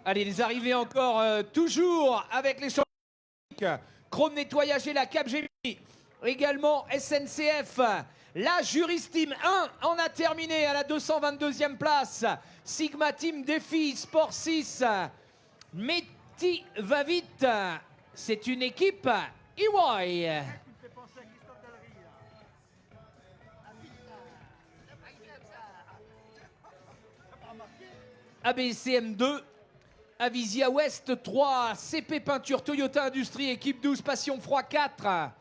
Allez, les arrivées encore, toujours avec les champions. Chrome nettoyage et la Capgemini. également SNCF. La Juris Team 1 en a terminé à la 222e place. Sigma Team Défi Sport 6. Métis va vite. C'est une équipe EY. ABCM2. Avisia West 3. CP Peinture Toyota Industrie. Équipe 12. Passion Froid 4.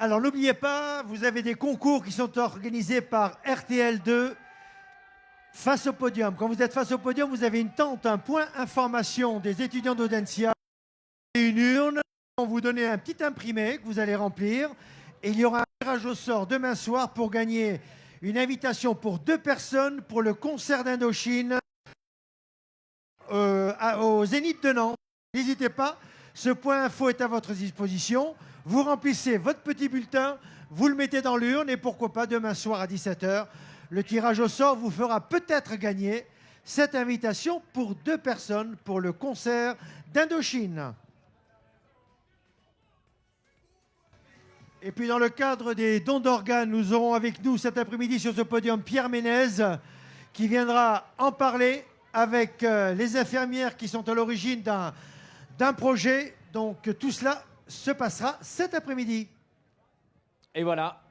Alors n'oubliez pas, vous avez des concours qui sont organisés par RTL2 face au podium. Quand vous êtes face au podium, vous avez une tente, un point information des étudiants d'Audencia et une urne. On va vous donner un petit imprimé que vous allez remplir. Et il y aura un tirage au sort demain soir pour gagner une invitation pour 2 personnes pour le concert d'Indochine au Zénith de Nantes. N'hésitez pas, ce point info est à votre disposition. Vous remplissez votre petit bulletin, vous le mettez dans l'urne et pourquoi pas demain soir à 17 h, le tirage au sort vous fera peut-être gagner cette invitation pour 2 personnes pour le concert d'Indochine. Et puis dans le cadre des dons d'organes, nous aurons avec nous cet après-midi sur ce podium Pierre Ménez qui viendra en parler avec les infirmières qui sont à l'origine d'un projet. Donc tout cela se passera cet après-midi. Et voilà.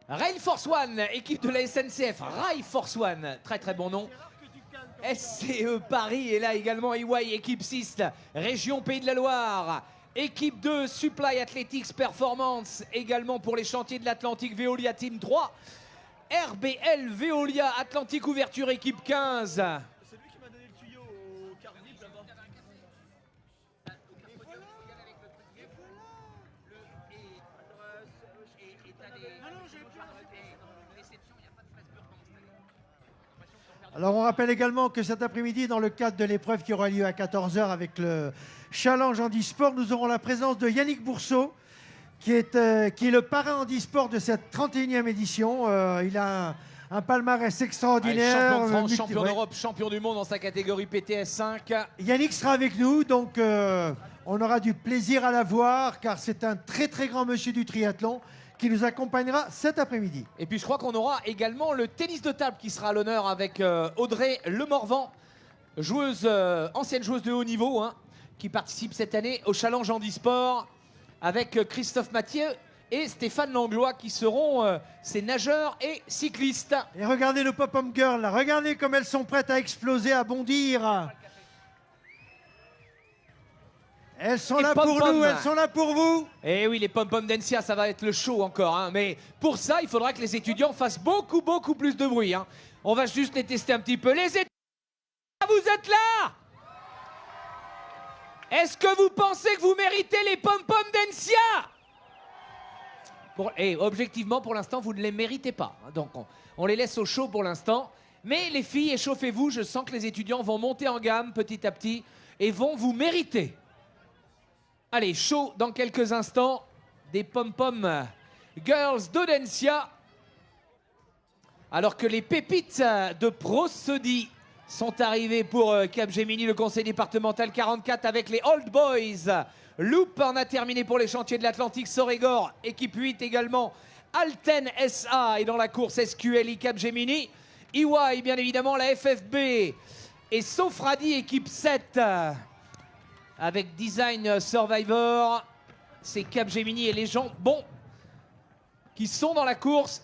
Rail Force One, équipe de la SNCF. Rail Force One, très très bon nom. SCE Paris est là également. EY, équipe 6, région Pays de la Loire. Équipe 2, Supply Athletics Performance, également pour les chantiers de l'Atlantique, Veolia Team 3. RBL Veolia Atlantique Ouverture, équipe 15. C'est lui qui m'a donné le tuyau au Carvip là-bas. Alors on rappelle également que cet après-midi, dans le cadre de l'épreuve qui aura lieu à 14 h avec le Challenge Handisport, nous aurons la présence de Yannick Bourseau, qui est le parrain handisport de cette 31e édition. Il a un palmarès extraordinaire. Champion de France, champion d'Europe, champion du monde dans sa catégorie PTS 5. Yannick sera avec nous, donc on aura du plaisir à la voir, car c'est un très très grand monsieur du triathlon qui nous accompagnera cet après-midi. Et puis je crois qu'on aura également le tennis de table qui sera à l'honneur avec Audrey Lemorvan, ancienne joueuse de haut niveau, hein, qui participe cette année au Challenge Handisport avec Christophe Mathieu et Stéphane Langlois qui seront ces nageurs et cyclistes. Et regardez nos pop-up girls là, regardez comme elles sont prêtes à exploser, à bondir. Elles sont là pour nous, elles sont là pour vous. Et oui, les pom-pom d'Encia, ça va être le show encore. Hein. Mais pour ça, il faudra que les étudiants fassent beaucoup plus de bruit. Hein. On va juste les tester un petit peu. Les étudiants, vous êtes là? Est-ce que vous pensez que vous méritez les pom-pom d'Encia? Et objectivement, pour l'instant, vous ne les méritez pas. Donc, on les laisse au chaud pour l'instant. Mais les filles, échauffez-vous. Je sens que les étudiants vont monter en gamme petit à petit et vont vous mériter. Allez, chaud dans quelques instants. Des pom-pom girls d'Audencia. Alors que les pépites de Prosody sont arrivées pour Capgemini, le conseil départemental 44 avec les Old Boys. Loop en a terminé pour les chantiers de l'Atlantique. Sorégor, équipe 8 également. Alten SA est dans la course SQLI Capgemini. EY, bien évidemment, la FFB. Et Sofradi, équipe 7. Avec Design Survivor. C'est Capgemini et les gens bons qui sont dans la course.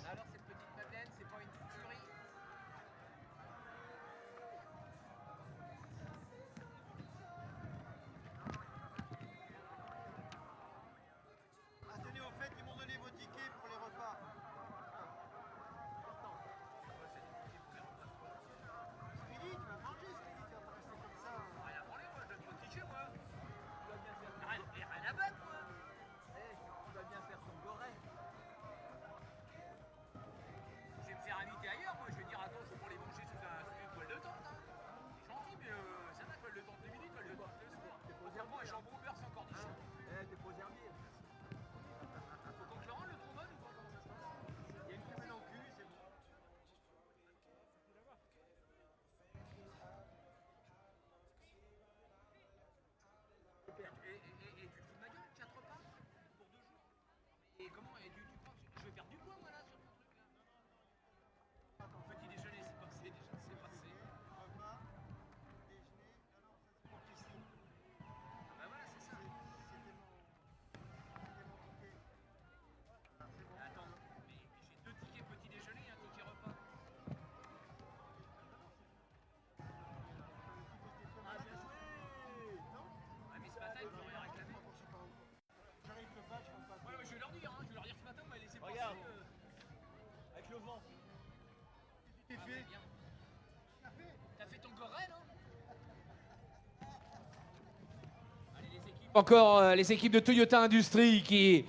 Encore les équipes de Toyota Industries qui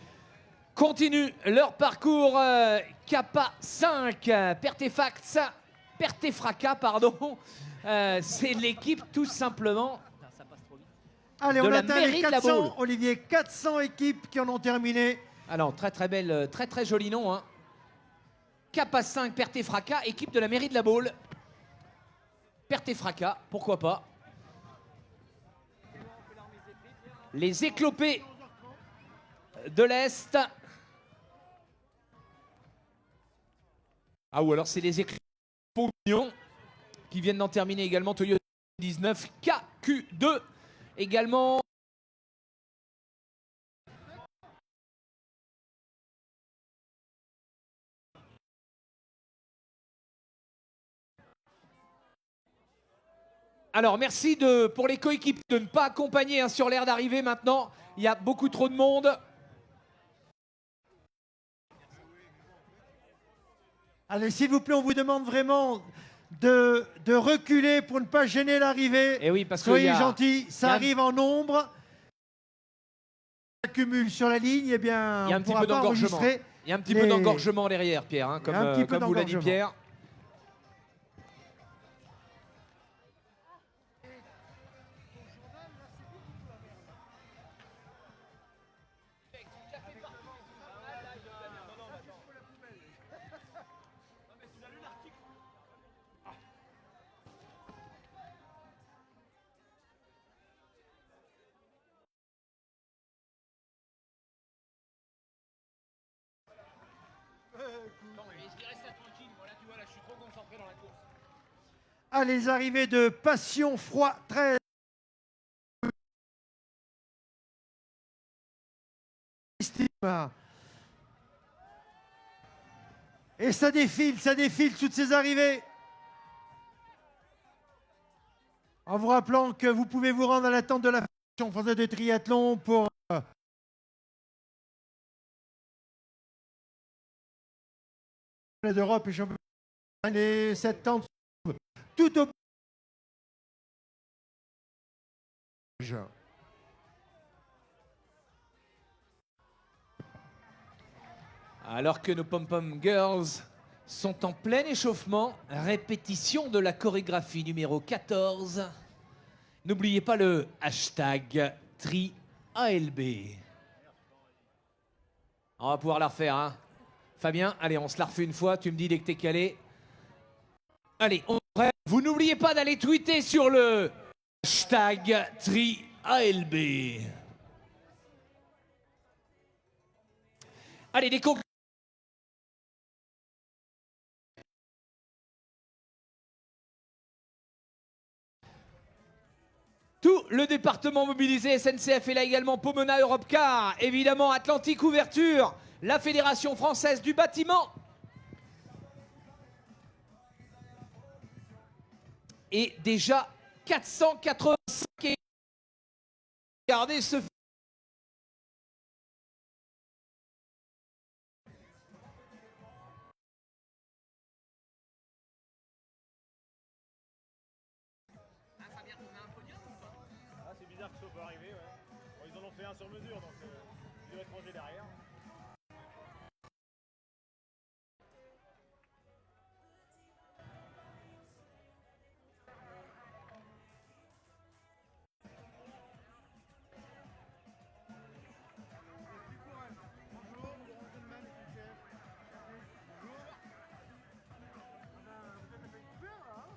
continuent leur parcours. Kappa 5, Pertefraca, pardon. C'est l'équipe tout simplement. Allez, de on la atteint les mairie de la 400, Baule. Olivier, 400 équipes qui en ont terminé. Alors, très belle, très joli nom. Hein. Kappa 5, Pertefraca, équipe de la mairie de la Baule. Pertefraca, pourquoi pas. Les éclopés de l'Est. Ah, ou alors c'est les éclopés qui viennent d'en terminer également. Toyota 19 KQ2 également. Alors merci pour les coéquipiers de ne pas accompagner hein, sur l'aire d'arrivée maintenant. Il y a beaucoup trop de monde. Allez, s'il vous plaît, on vous demande vraiment de reculer pour ne pas gêner l'arrivée. Et oui, parce que soyez gentils, ça arrive en nombre. Accumule sur la ligne, eh bien, il y a un on petit pourra peu pas d'engorgement. enregistrer Il y a un petit peu d'engorgement derrière, Pierre, hein, Il y a un petit peu comme vous l'a dit d'engorgement. Pierre. Ah, les arrivées de Passion Froid 13. Et ça défile toutes ces arrivées. En vous rappelant que vous pouvez vous rendre à l'attente de la Fédération française de triathlon pour d'Europe et championnat. Les 7 tentes tout au Alors que nos pom-pom girls sont en plein échauffement, répétition de la chorégraphie numéro 14. N'oubliez pas le hashtag TriALB. On va pouvoir la refaire, hein. Fabien, allez, on se la refait une fois, tu me dis dès que t'es calé. Allez, on est prêt. Vous n'oubliez pas d'aller tweeter sur le hashtag TriALB. Allez, des conclusions. Tout le département mobilisé, SNCF est là également, Pomona Europcar, évidemment Atlantique Ouverture, la Fédération française du bâtiment. Et déjà 485 et regardez ce bizarre que ça peut arriver, ouais. Bon, ils en ont fait un sur mesure, donc il doit être rangé derrière.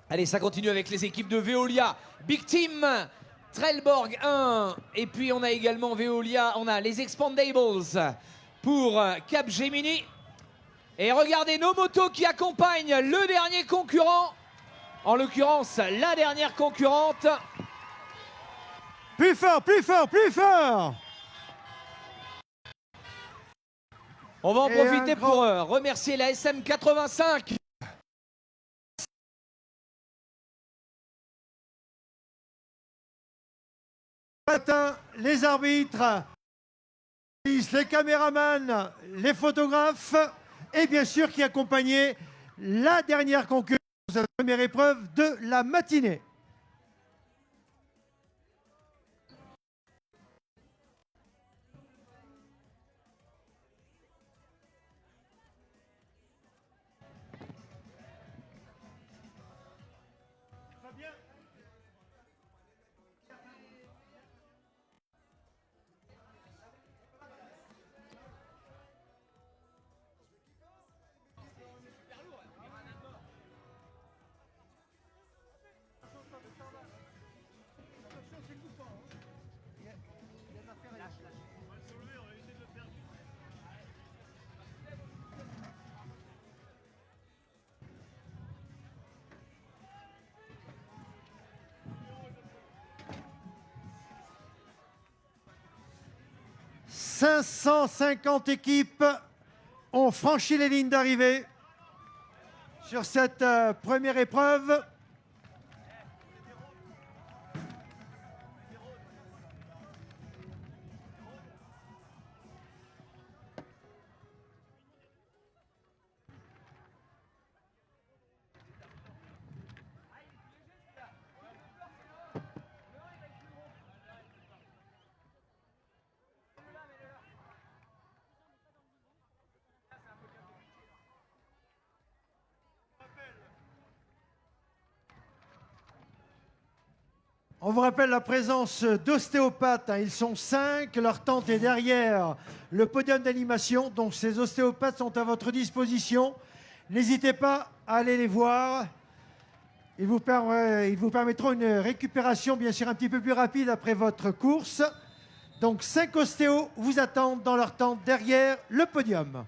Allez, ça continue avec les équipes de Veolia, Big Team, Trelleborg 1, et puis on a également Veolia, on a les Expandables pour Capgemini. Et regardez nos motos qui accompagnent le dernier concurrent, en l'occurrence la dernière concurrente. Plus fort, plus fort, plus fort! On va en Et profiter pour remercier la SM85. Matin, les arbitres, les caméramans, les photographes et bien sûr qui accompagnait la dernière concurrence, la première épreuve de la matinée. 550 équipes ont franchi les lignes d'arrivée sur cette première épreuve. On vous rappelle la présence d'ostéopathes. Ils sont 5. Leur tente est derrière le podium d'animation. Donc ces ostéopathes sont à votre disposition. N'hésitez pas à aller les voir. Ils vous permettront une récupération, bien sûr, un petit peu plus rapide après votre course. Donc 5 ostéos vous attendent dans leur tente derrière le podium.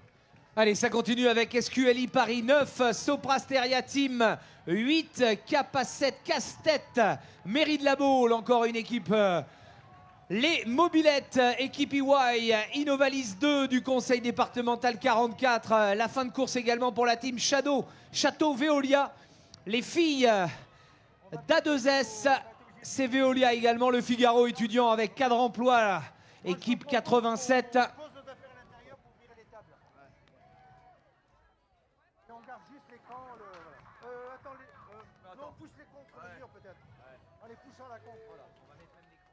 Allez, ça continue avec SQLI Paris 9, Soprasteria Team 8, Kappa 7, Casse-Tête, Mairie de la Baule, encore une équipe. Les Mobilettes, équipe EY, Innovalis 2 du conseil départemental 44. La fin de course également pour la team Château Veolia. Les filles d'A2S, c'est Veolia également. Le Figaro étudiant avec cadre emploi, équipe 87. Non, pousse les contre le mur peut-être. En les poussant la contre, voilà. On va mettre même des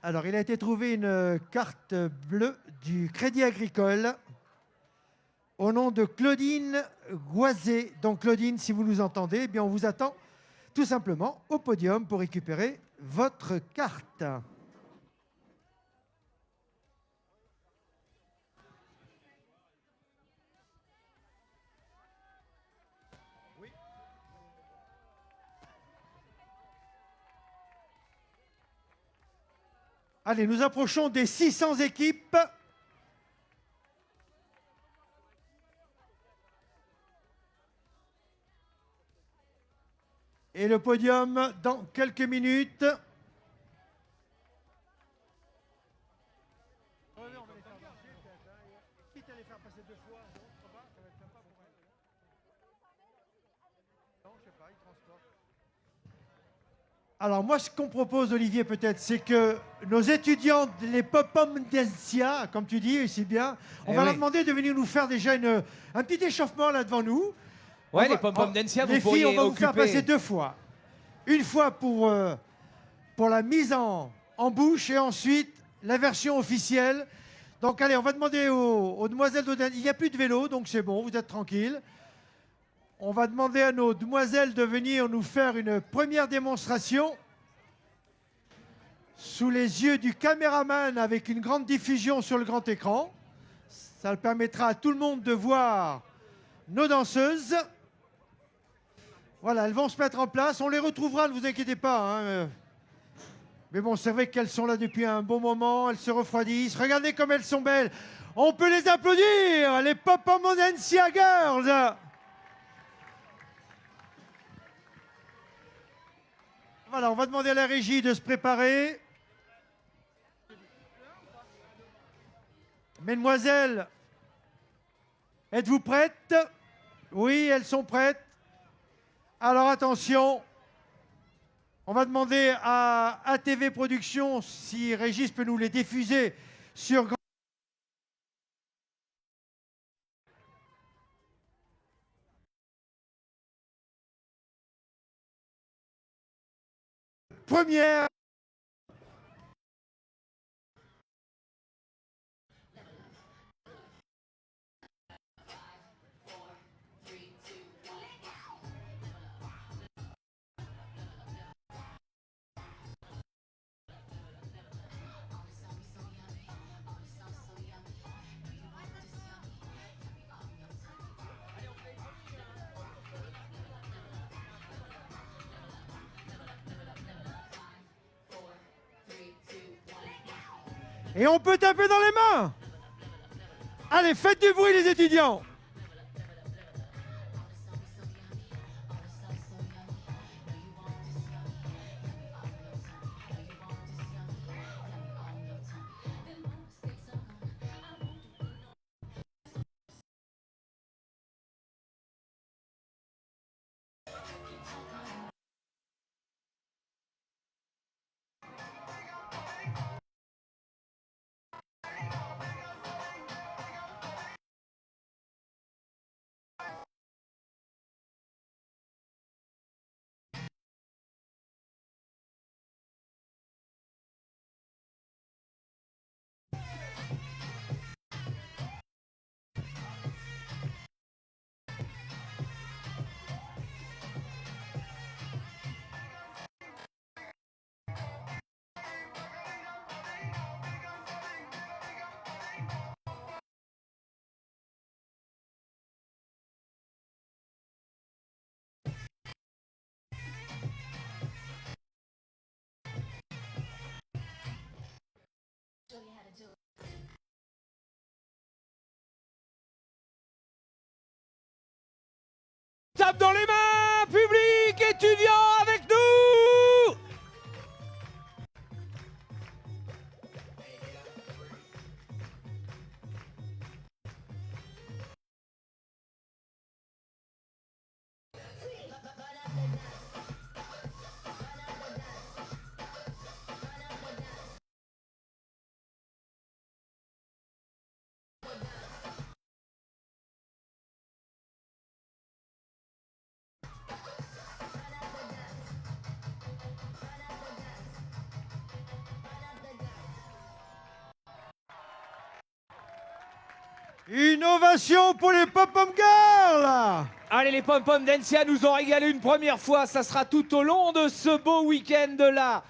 Alors, il a été trouvé une carte bleue du Crédit Agricole au nom de Claudine Goisé. Donc, Claudine, si vous nous entendez, eh bien, on vous attend tout simplement au podium pour récupérer votre carte. Allez, nous approchons des 600 équipes. Et le podium dans quelques minutes. Alors moi, ce qu'on propose, Olivier, peut-être, c'est que nos étudiants, les Pop-Pom-Densia, comme tu dis si bien, on va leur demander de venir nous faire déjà un petit échauffement là devant nous. Ouais, les Pop-Pom-Densia, vous pourriez Les filles, on va vous faire occuper... passer 2 fois. Une fois pour la mise en bouche et ensuite la version officielle. Donc allez, on va demander aux demoiselles d'Audensia. Il n'y a plus de vélo, donc c'est bon, vous êtes tranquilles. On va demander à nos demoiselles de venir nous faire une première démonstration sous les yeux du caméraman avec une grande diffusion sur le grand écran. Ça permettra à tout le monde de voir nos danseuses. Voilà, elles vont se mettre en place. On les retrouvera, ne vous inquiétez pas. Hein. Mais bon, c'est vrai qu'elles sont là depuis un bon moment. Elles se refroidissent. Regardez comme elles sont belles. On peut les applaudir, les Pop-Pom-Densia Girls. Voilà, on va demander à la régie de se préparer. Mesdemoiselles, êtes-vous prêtes? Oui, elles sont prêtes. Alors attention, on va demander à ATV Productions si Régis peut nous les diffuser sur grand. Première. Et on peut taper dans les mains. Allez, faites du bruit les étudiants. Tape dans les mains, public, étudiants avec nous. Une ovation pour les Pom-Pom Girls. Allez, les Pom-Pom d'Encia nous ont régalé une première fois. Ça sera tout au long de ce beau week-end-là.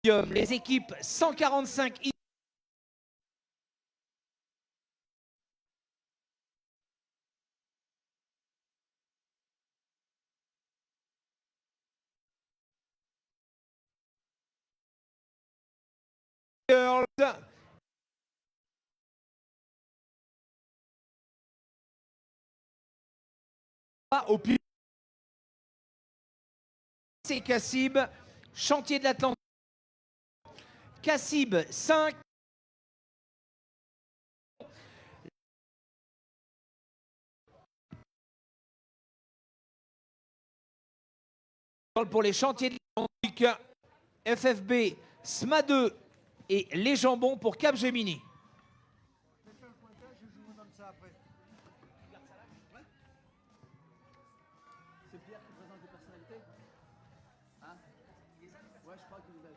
Les équipes 145 Girls. Au plus, c'est Cassib, Chantier de l'Atlantique. Cassib 5. Pour les Chantiers de l'Atlantique, FFB, SMA2 et les Jambons pour Capgemini. C'est Pierre qui présente les personnalités. Hein? Ouais, je crois que vous avez...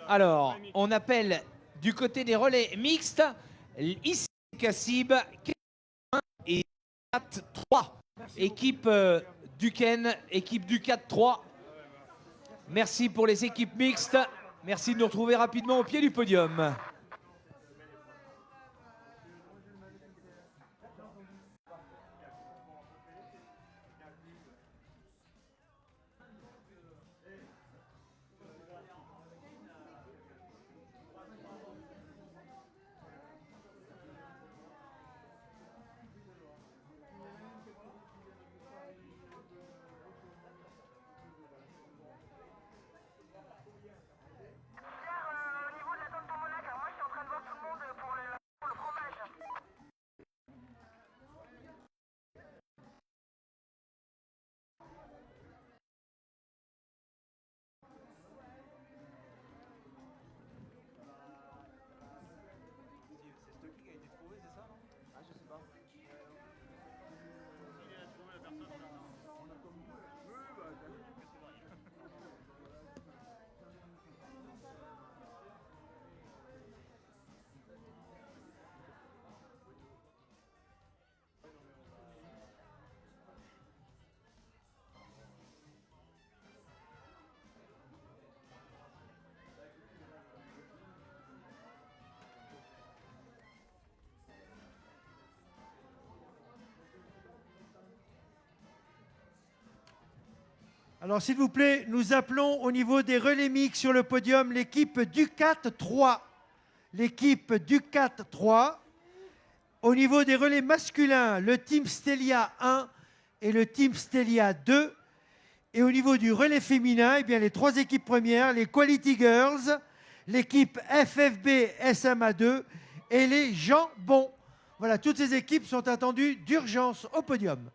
Alors, on appelle du côté des relais mixtes, ici Cassib, et 4-3. Équipe Duquesne, équipe du 4-3. Merci pour les équipes mixtes. Merci de nous retrouver rapidement au pied du podium. Alors, s'il vous plaît, nous appelons au niveau des relais mix sur le podium l'équipe du 4-3. L'équipe du 4-3. Au niveau des relais masculins, le Team Stelia 1 et le Team Stelia 2. Et au niveau du relais féminin, eh bien, les trois équipes premières, les Quality Girls, l'équipe FFB SMA2 et les Jambons. Voilà, toutes ces équipes sont attendues d'urgence au podium.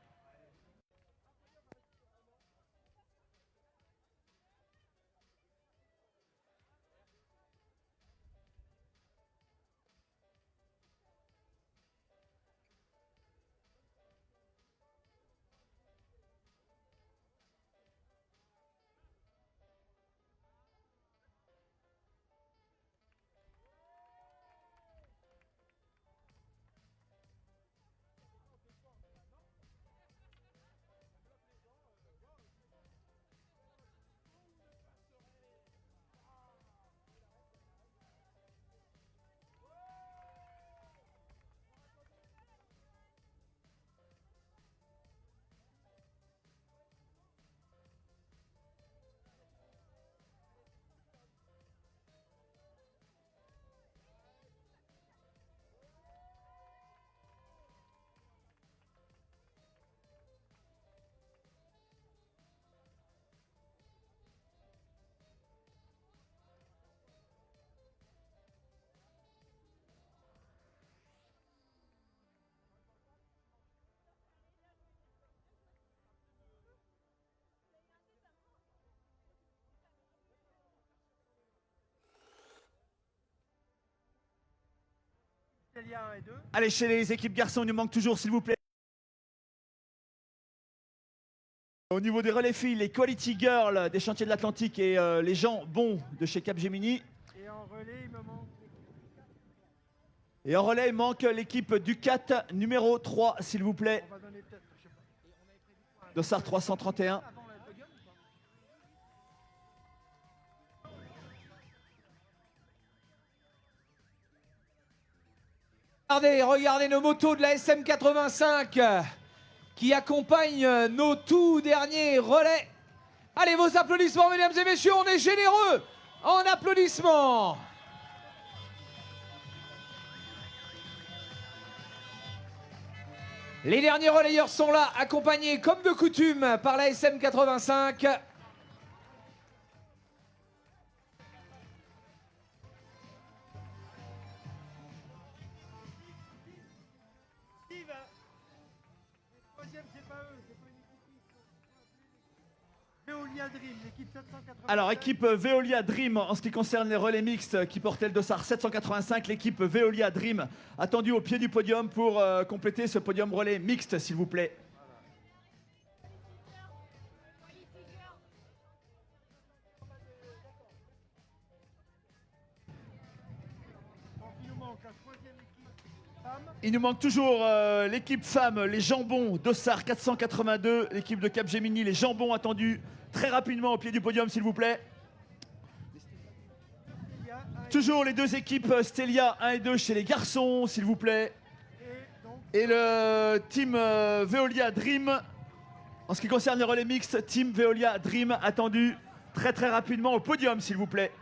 Allez, chez les équipes garçons, il nous manque toujours, s'il vous plaît. Au niveau des relais filles, les Quality Girls des Chantiers de l'Atlantique et les gens bons de chez Capgemini. Et en relais, il me manque. Et en relais, il manque l'équipe du 4, numéro 3, s'il vous plaît. On va donner peut-être, je sais pas. Dossard 331. Regardez nos motos de la SM85 qui accompagnent nos tout derniers relais. Allez, vos applaudissements, mesdames et messieurs, on est généreux en applaudissements. Les derniers relayeurs sont là, accompagnés comme de coutume par la SM85. Troisième, c'est pas eux, c'est pas une équipe. Veolia Dream, l'équipe 780. Alors, équipe Veolia Dream, en ce qui concerne les relais mixtes qui portaient le dossard 785, l'équipe Veolia Dream attendue au pied du podium pour compléter ce podium relais mixte, s'il vous plaît. Il nous manque toujours l'équipe femmes, les jambons, Dossard 482, l'équipe de Capgemini, les jambons attendus très rapidement au pied du podium, s'il vous plaît. Toujours les deux équipes Stelia 1 et 2 chez les garçons, s'il vous plaît. Et le team Veolia Dream, en ce qui concerne les relais mixtes, team Veolia Dream attendu très très rapidement au podium, s'il vous plaît.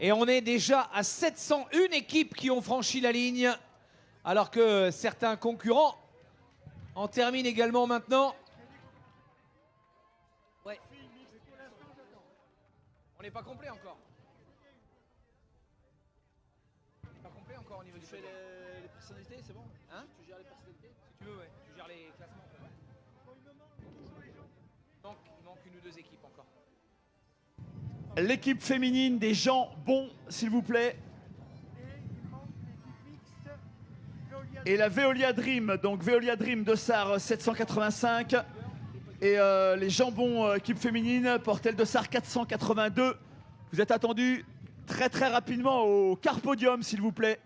Et on est déjà à 701 équipes qui ont franchi la ligne, alors que certains concurrents en terminent également maintenant. Ouais. On n'est pas complet encore. Pas complet encore au niveau du fait les personnalités, c'est bon? Hein? Tu gères les personnalités? Si tu veux, ouais. Tu gères les classements. Il manque une ou deux équipes encore. L'équipe féminine des gens bons, s'il vous plaît. Et la Veolia Dream, donc Veolia Dream Dossard 785. Et les jambons équipe féminine portent le Dossard 482. Vous êtes attendus très très rapidement au car podium, s'il vous plaît.